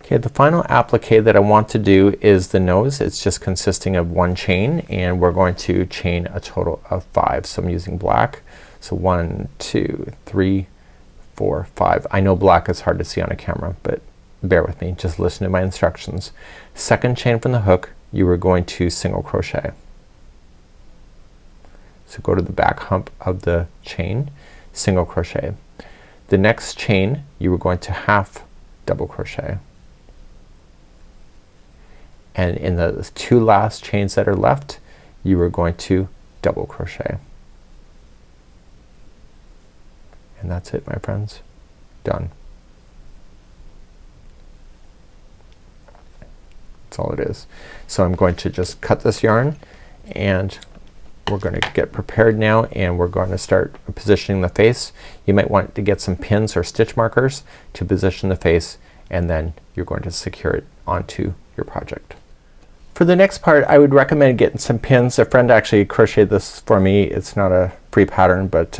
Okay, the final applique that I want to do is the nose. It's just consisting of one chain, and we're going to chain a total of 5. So I'm using black. So 1, 2, 3, 4, 5. I know black is hard to see on a camera, but bear with me. Just listen to my instructions. Second chain from the hook, you are going to single crochet. So go to the back hump of the chain, single crochet. The next chain you are going to half double crochet. And in the 2 last chains that are left, you are going to double crochet. And that's it, my friends. Done. That's all it is. So I'm going to just cut this yarn, and we're going to get prepared now, and we're going to start positioning the face. You might want to get some pins or stitch markers to position the face, and then you're going to secure it onto your project. For the next part, I would recommend getting some pins. A friend actually crocheted this for me. It's not a free pattern, but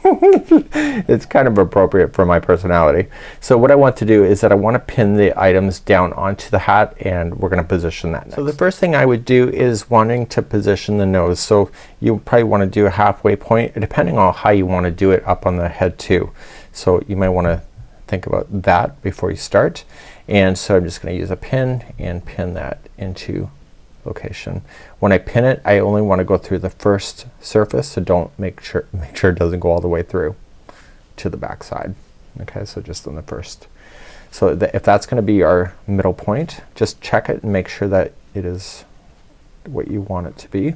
it's kind of appropriate for my personality. So what I want to do is that I want to pin the items down onto the hat, and we're going to position that next. So the first thing I would do is wanting to position the nose. So you probably want to do a halfway point, depending on how you want to do it up on the head too. So you might want to think about that before you start. And so I'm just going to use a pin and pin that into location. When I pin it, I only want to go through the first surface, so don't make sure it doesn't go all the way through to the back side. Okay, so just on the first. So if that's going to be our middle point, just check it and make sure that it is what you want it to be.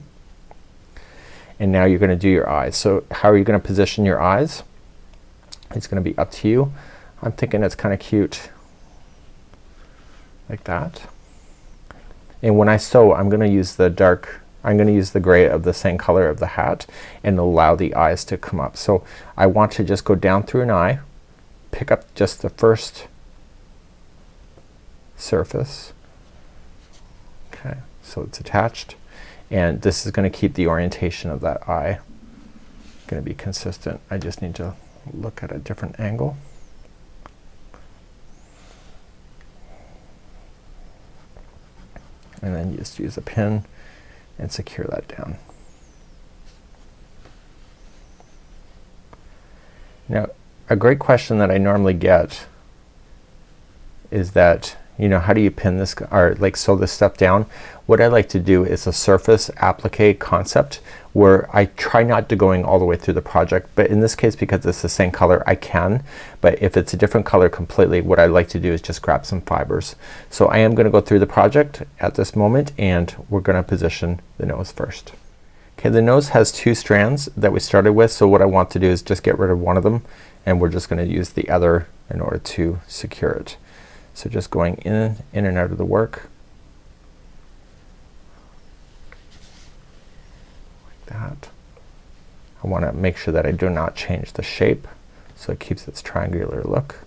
And now you're going to do your eyes. So how are you going to position your eyes? It's going to be up to you. I'm thinking it's kind of cute like that. And when I sew, I'm going to use the gray of the same color of the hat and allow the eyes to come up. So I want to just go down through an eye, pick up just the first surface. Okay, so it's attached, and this is going to keep the orientation of that eye going to be consistent. I just need to look at a different angle. And then just use a pin and secure that down. Now, a great question that I normally get is that, you know, how do you pin this or like sew this stuff down? What I like to do is a surface applique concept where I try not to going all the way through the project, but in this case, because it's the same color, I can. But if it's a different color completely, what I like to do is just grab some fibers. So I am going to go through the project at this moment, and we're going to position the nose first. Okay, the nose has 2 strands that we started with, so what I want to do is just get rid of one of them, and we're just going to use the other in order to secure it. So just going in and out of the work like that. I want to make sure that I do not change the shape, so it keeps its triangular look.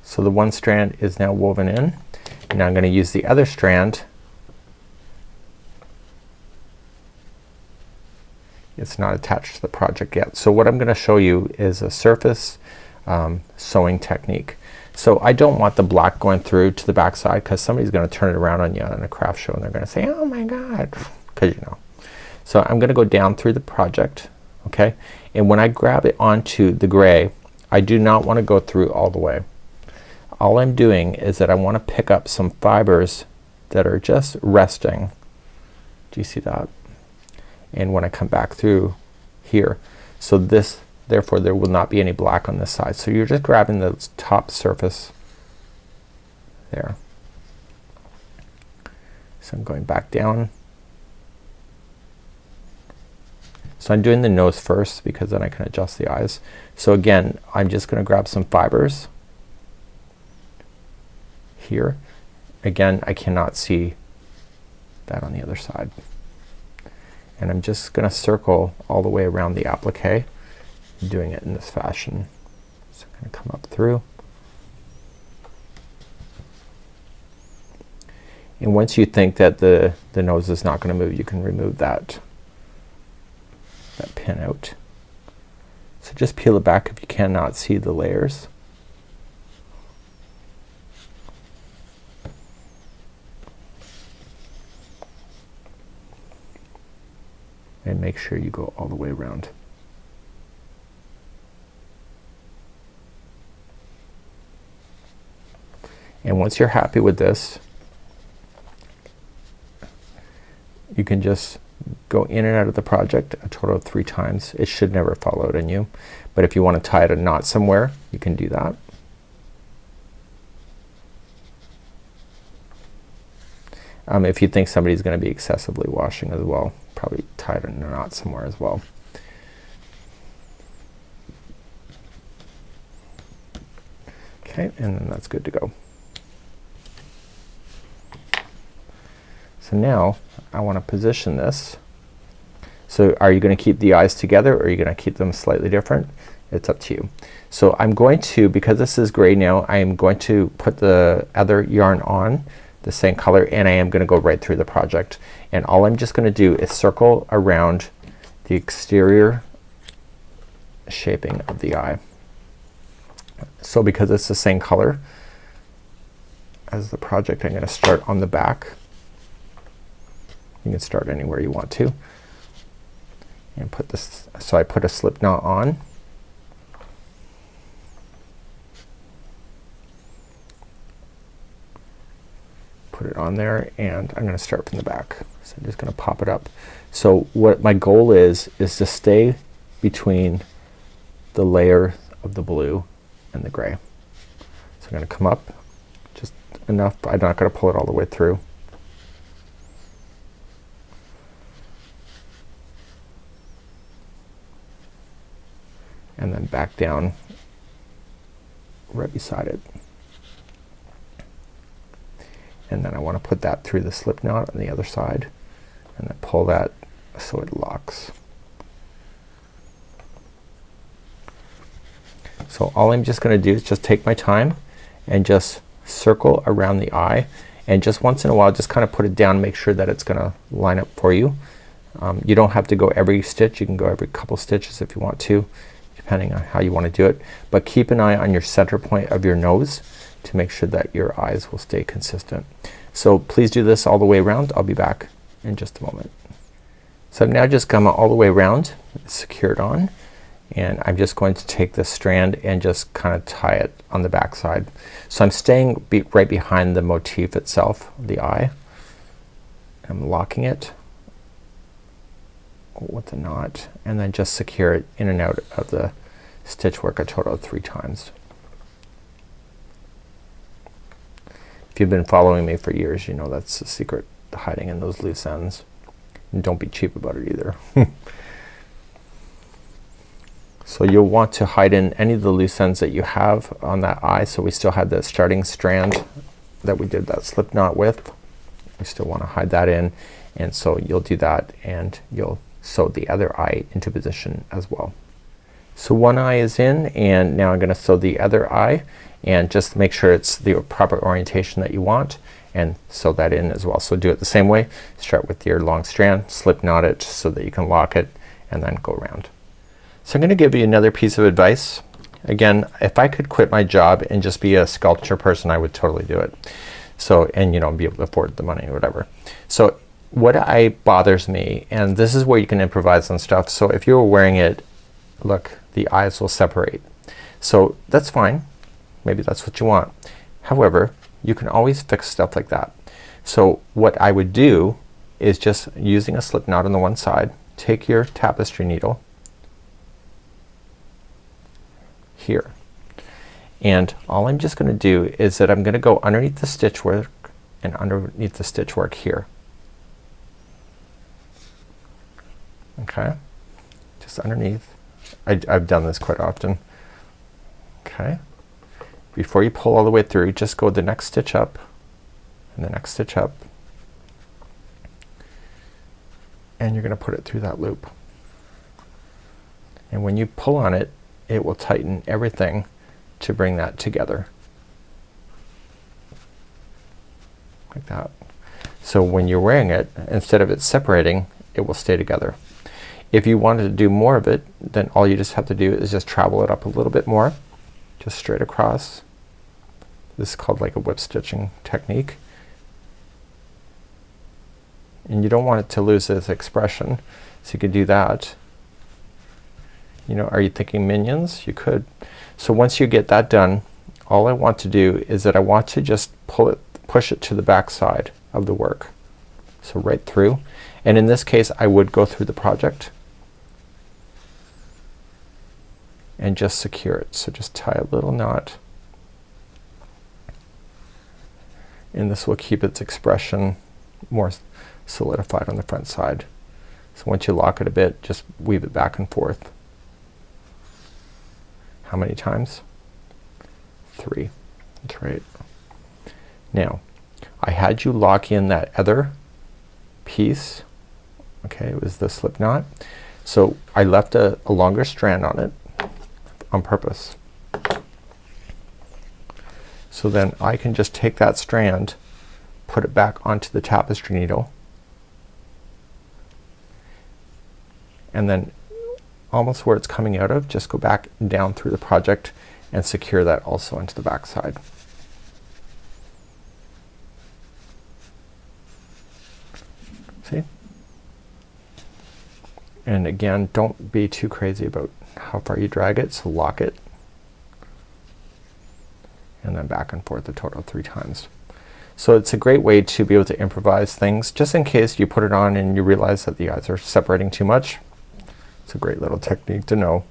So the one strand is now woven in, and now I'm going to use the other strand. It's not attached to the project yet. So what I'm going to show you is a surface sewing technique. So I don't want the black going through to the back side, because somebody's going to turn it around on you on a craft show and they're going to say, oh my god, because you know. So I'm going to go down through the project, okay, and when I grab it onto the gray, I do not want to go through all the way. All I'm doing is that I want to pick up some fibers that are just resting. Do you see that? And when I come back through here, so this, therefore there will not be any black on this side. So you're just grabbing the top surface there. So I'm going back down. So I'm doing the nose first because then I can adjust the eyes. So again, I'm just going to grab some fibers here, again, I cannot see that on the other side. And I'm just gonna circle all the way around the applique, doing it in this fashion. So I'm gonna come up through. And once you think that the nose is not gonna move, you can remove that pin out. So just peel it back if you cannot see the layers. And make sure you go all the way around. And once you're happy with this, you can just go in and out of the project a total of 3 times. It should never fall out on you, but if you want to tie it a knot somewhere, you can do that. If you think somebody's gonna be excessively washing as well, probably tie it in a knot somewhere as well. Okay, and then that's good to go. So now I want to position this. So are you gonna keep the eyes together, or are you gonna keep them slightly different? It's up to you. So I'm going to, because this is gray now, I am going to put the other yarn on the same color, and I am gonna go right through the project. And all I'm just gonna do is circle around the exterior shaping of the eye. So because it's the same color as the project, I'm gonna start on the back. You can start anywhere you want to. And put this, so I put a slip knot on. Put it on there, and I'm gonna start from the back. So I'm just gonna pop it up. So what my goal is to stay between the layer of the blue and the gray. So I'm gonna come up just enough. I'm not gonna pull it all the way through. And then back down right beside it. And then I want to put that through the slip knot on the other side, and then pull that so it locks. So all I'm just gonna do is just take my time and just circle around the eye, and just once in a while just kind of put it down, make sure that it's gonna line up for you. You don't have to go every stitch. You can go every couple stitches if you want to, depending on how you want to do it, but keep an eye on your center point of your nose to make sure that your eyes will stay consistent. So please do this all the way around. I'll be back in just a moment. So I've now just come all the way around, secured on, and I'm just going to take this strand and just kind of tie it on the back side. So I'm staying right behind the motif itself, the eye. I'm locking it with a knot, and then just secure it in and out of the stitch work a total of 3 times. If you've been following me for years, you know that's the secret, hiding in those loose ends. And don't be cheap about it either. So you'll want to hide in any of the loose ends that you have on that eye. So we still had the starting strand that we did that slip knot with. We still want to hide that in, and so you'll do that, and you'll sew the other eye into position as well. So one eye is in, and now I'm gonna sew the other eye, and just make sure it's the proper orientation that you want, and sew that in as well. So do it the same way. Start with your long strand, slip knot it so that you can lock it, and then go around. So I'm gonna give you another piece of advice. Again, if I could quit my job and just be a sculpture person, I would totally do it. So, and you know, be able to afford the money or whatever. So what bothers me, and this is where you can improvise on stuff. So if you're wearing it, look, the eyes will separate. So that's fine. Maybe that's what you want. However, you can always fix stuff like that. So what I would do is just using a slip knot on the one side, take your tapestry needle here, and all I'm just gonna do is that I'm gonna go underneath the stitch work and underneath the stitch work here. Okay, just underneath. I've done this quite often. Okay, before you pull all the way through, just go the next stitch up in the next stitch up, and you're gonna put it through that loop. And when you pull on it, it will tighten everything to bring that together. Like that. So when you're wearing it, instead of it separating, it will stay together. If you wanted to do more of it, then all you just have to do is just travel it up a little bit more, just straight across. This is called like a whip stitching technique. And you don't want it to lose its expression, so you could do that. You know, are you thinking minions? You could. So once you get that done, all I want to do is that I want to just push it to the back side of the work. So right through. And in this case I would go through the project and just secure it. So just tie a little knot, and this will keep its expression more solidified on the front side. So once you lock it a bit, just weave it back and forth. How many times? 3. That's right. Now I had you lock in that other piece. Okay, it was the slip knot. So I left a longer strand on it on purpose. So then I can just take that strand, put it back onto the tapestry needle, and then almost where it's coming out of, just go back down through the project and secure that also into the back side. See? And again, don't be too crazy about how far you drag it, so lock it and then back and forth a total of 3 times. So it's a great way to be able to improvise things, just in case you put it on and you realize that the eyes are separating too much. It's a great little technique to know,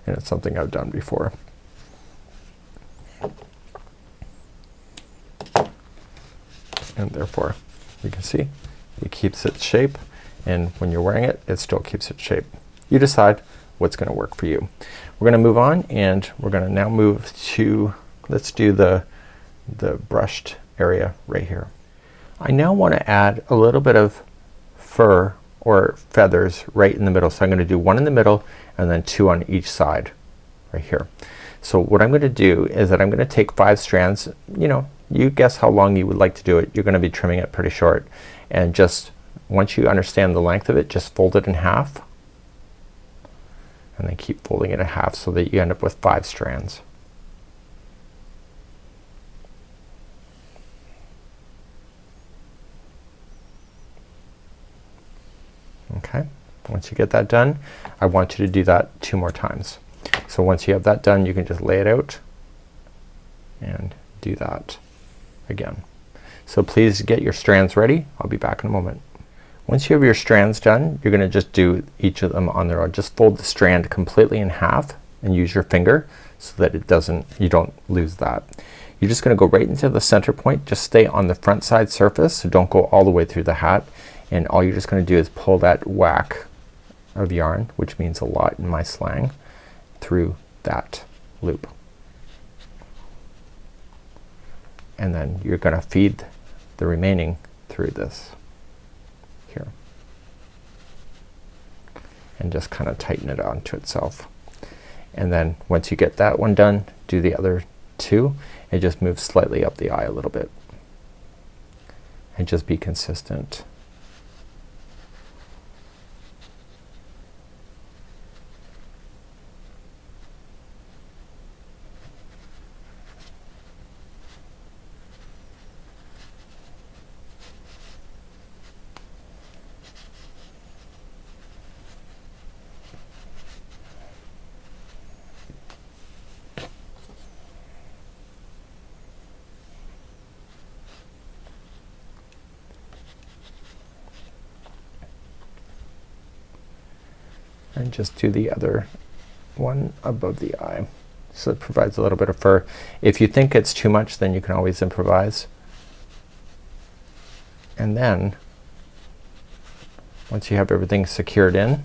and it's something I've done before. And therefore you can see it keeps its shape, and when you're wearing it, it still keeps its shape. You decide what's gonna work for you. We're gonna move on, and we're gonna now move to, let's do the brushed area right here. I now want to add a little bit of fur or feathers right in the middle. So I'm gonna do 1 in the middle and then 2 on each side right here. So what I'm gonna do is that I'm gonna take 5 strands. You know, you guess how long you would like to do it. You're gonna be trimming it pretty short, and just once you understand the length of it, just fold it in half and then keep folding it in half so that you end up with 5 strands. Okay, once you get that done, I want you to do that 2 more times. So once you have that done, you can just lay it out and do that again. So please get your strands ready. I'll be back in a moment. Once you have your strands done, you're gonna just do each of them on their own. Just fold the strand completely in half and use your finger so that it doesn't, you don't lose that. You're just gonna go right into the center point. Just stay on the front side surface, so don't go all the way through the hat. And all you're just gonna do is pull that whack of yarn, which means a lot in my slang, through that loop. And then you're gonna feed the remaining through this here. And just kind of tighten it onto itself. And then once you get that one done, do the other 2 and just move slightly up the eye a little bit. And just be consistent. And just do the other one above the eye. So it provides a little bit of fur. If you think it's too much, then you can always improvise. And then once you have everything secured in,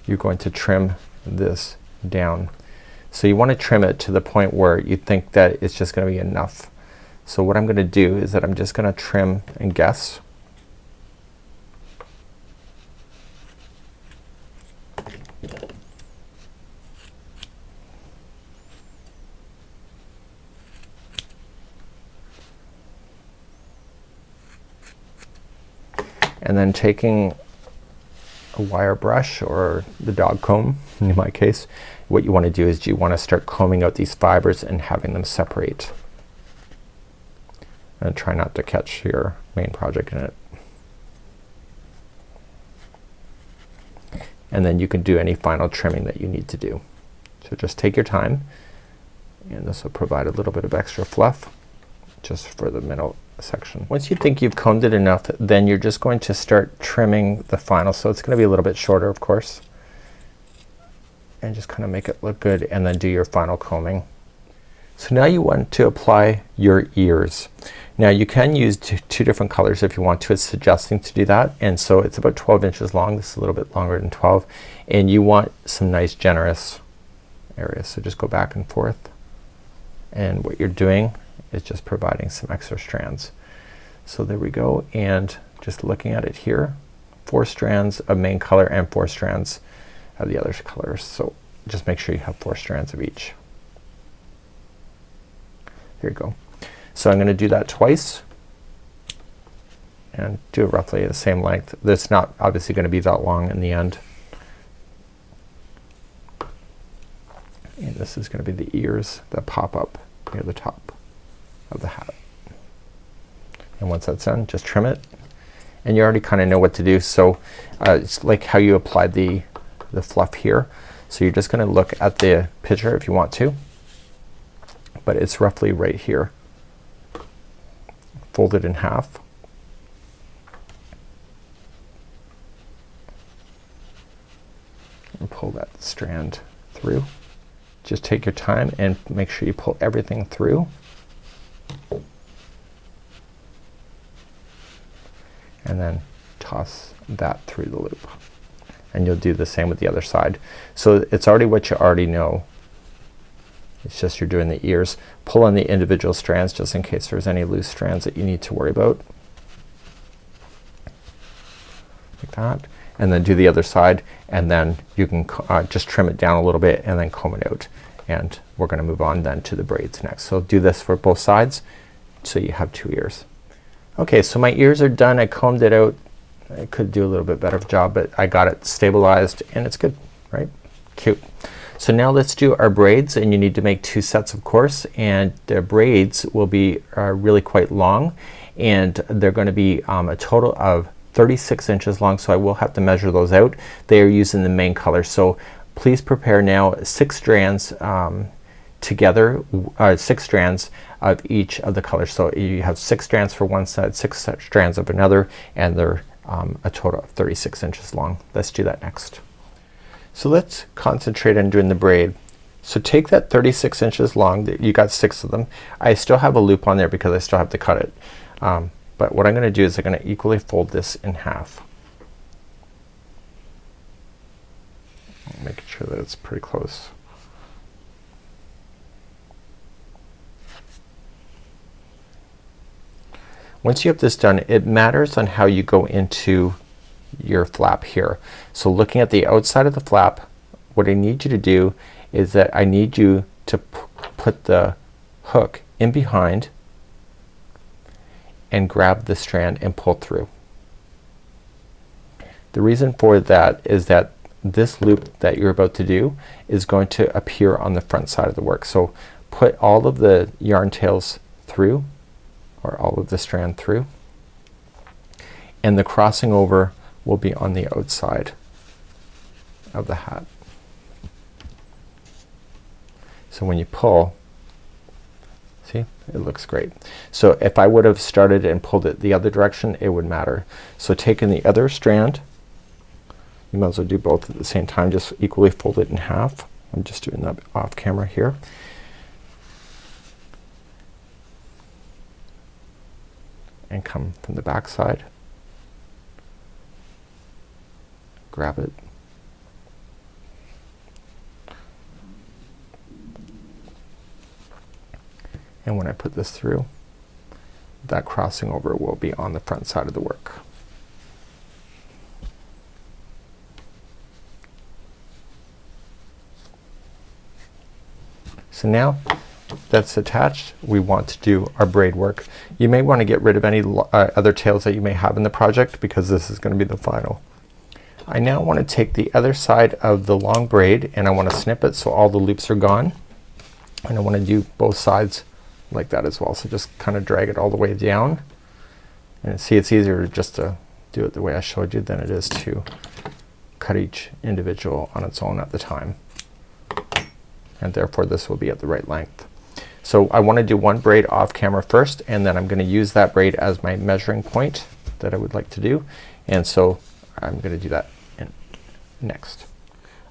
you're going to trim this down. So you want to trim it to the point where you think that it's just gonna be enough So what I'm gonna do is that I'm just gonna trim and guess. And then taking a wire brush or the dog comb in my case, what you want to do is you want to start combing out these fibers and having them separate. And try not to catch your main project in it. And then you can do any final trimming that you need to do. So just take your time, and this will provide a little bit of extra fluff just for the middle section. Once you think you've combed it enough, then you're just going to start trimming the final. So it's gonna be a little bit shorter, of course, and just kind of make it look good, and then do your final combing. So now you want to apply your ears. Now you can use two different colors if you want to. It's suggesting to do that, and so it's about 12 inches long. This is a little bit longer than 12, and you want some nice generous areas. So just go back and forth, and what you're doing is just providing some extra strands. So there we go, and just looking at it here, 4 strands of main color and 4 strands of the other colors. So just make sure you have 4 strands of each. Here you go. So I'm gonna do that twice and do it roughly the same length. That's not obviously gonna be that long in the end. And this is gonna be the ears that pop up near the top of the hat. And once that's done, just trim it, and you already kind of know what to do. So it's like how you applied the fluff here. So you're just gonna look at the picture if you want to, but it's roughly right here. Fold it in half, and pull that strand through. Just take your time and make sure you pull everything through. And then toss that through the loop. And you'll do the same with the other side. So it's already what you already know. It's just you're doing the ears. Pull on the individual strands just in case there's any loose strands that you need to worry about. Like that. And then do the other side, and then you can just trim it down a little bit and then comb it out. And we're gonna move on then to the braids next. So do this for both sides so you have 2 ears. Okay, so my ears are done. I combed it out. I could do a little bit better job, but I got it stabilized and it's good, right? Cute. So now let's do our braids, and you need to make 2 sets of course, and the braids will be really quite long, and they're going to be a total of 36 inches long, so I will have to measure those out. They are using the main color, so please prepare now 6 strands together, 6 strands of each of the colors. So you have 6 strands for one side, 6 strands of another, and they're a total of 36 inches long. Let's do that next. So let's concentrate on doing the braid. So take that 36 inches long, you got 6 of them. I still have a loop on there because I still have to cut it. But what I'm gonna do is I'm gonna equally fold this in half. Making sure that it's pretty close. Once you have this done, it matters on how you go into your flap here. So looking at the outside of the flap, what I need you to do is that I need you to put the hook in behind and grab the strand and pull through. The reason for that is that this loop that you're about to do is going to appear on the front side of the work. So put all of the yarn tails through, or all of the strand through, and the crossing over will be on the outside of the hat. So when you pull, see, it looks great. So if I would have started and pulled it the other direction, it would matter. So taking the other strand, you might as well do both at the same time, just equally fold it in half. I'm just doing that off camera here. And come from the back side, grab it, and when I put this through, that crossing over will be on the front side of the work. So now that's attached, we want to do our braid work. You may want to get rid of any other tails that you may have in the project because this is going to be the final. I now want to take the other side of the long braid and I want to snip it so all the loops are gone, and I want to do both sides like that as well. So just kind of drag it all the way down, and see, it's easier just to do it the way I showed you than it is to cut each individual on its own at the time, and therefore this will be at the right length. So I want to do one braid off camera first, and then I'm going to use that braid as my measuring point that I would like to do, and so I'm going to do that next.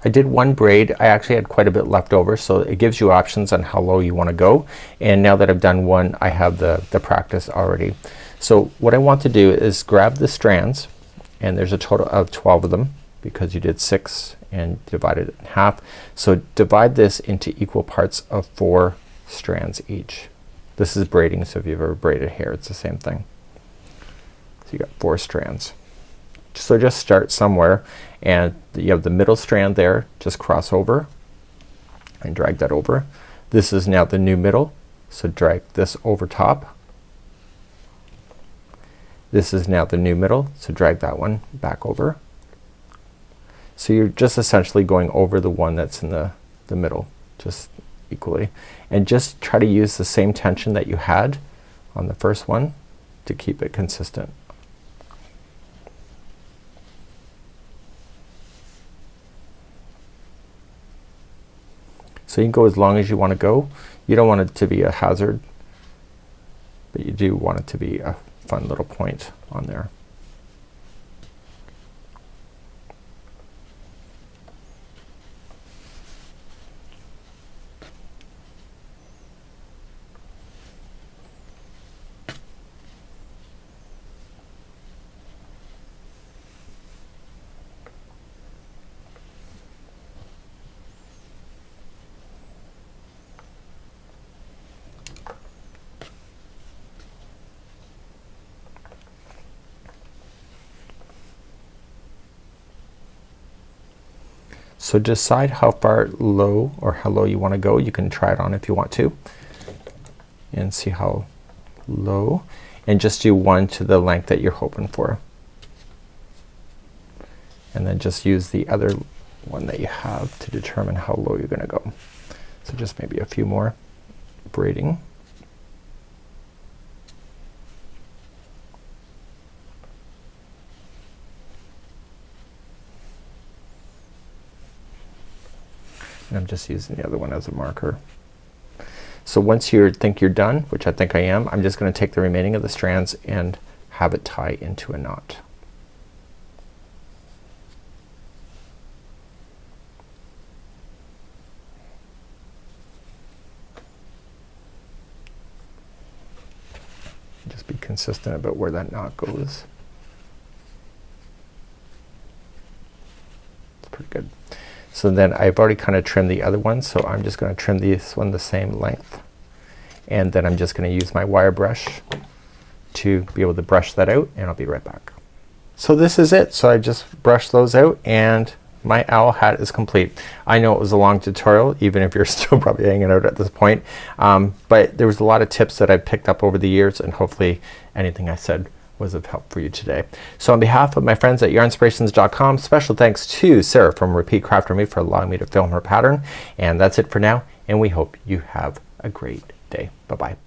I did one braid. I actually had quite a bit left over, so it gives you options on how low you want to go, and now that I've done one I have the practice already. So what I want to do is grab the strands, and there's a total of 12 of them because you did 6 and divided it in half. So divide this into equal parts of 4 strands each. This is braiding, so if you've ever braided hair it's the same thing. So you got 4 strands. So just start somewhere, and you have the middle strand there, just cross over and drag that over. This is now the new middle, so drag this over top. This is now the new middle, so drag that one back over. So you're just essentially going over the one that's in the middle, just equally, and just try to use the same tension that you had on the first one to keep it consistent. So you can go as long as you want to go. You don't want it to be a hazard, but you do want it to be a fun little point on there. So decide how far low or how low you want to go. You can try it on if you want to and see how low, and just do one to the length that you're hoping for, and then just use the other one that you have to determine how low you're gonna go. So just maybe a few more braiding. And I'm just using the other one as a marker. So once you think you're done, which I think I am, I'm just gonna take the remaining of the strands and have it tie into a knot. Just be consistent about where that knot goes. It's pretty good. So then I've already kind of trimmed the other one, so I'm just gonna trim this one the same length, and then I'm just gonna use my wire brush to be able to brush that out, and I'll be right back. So this is it. So I just brushed those out and my owl hat is complete. I know it was a long tutorial, even if you're still probably hanging out at this point, but there was a lot of tips that I picked up over the years, and hopefully anything I said was of help for you today. So on behalf of my friends at yarnspirations.com, special thanks to Sarah from Repeat Craft Me for allowing me to film her pattern. And that's it for now, and we hope you have a great day. Bye-bye.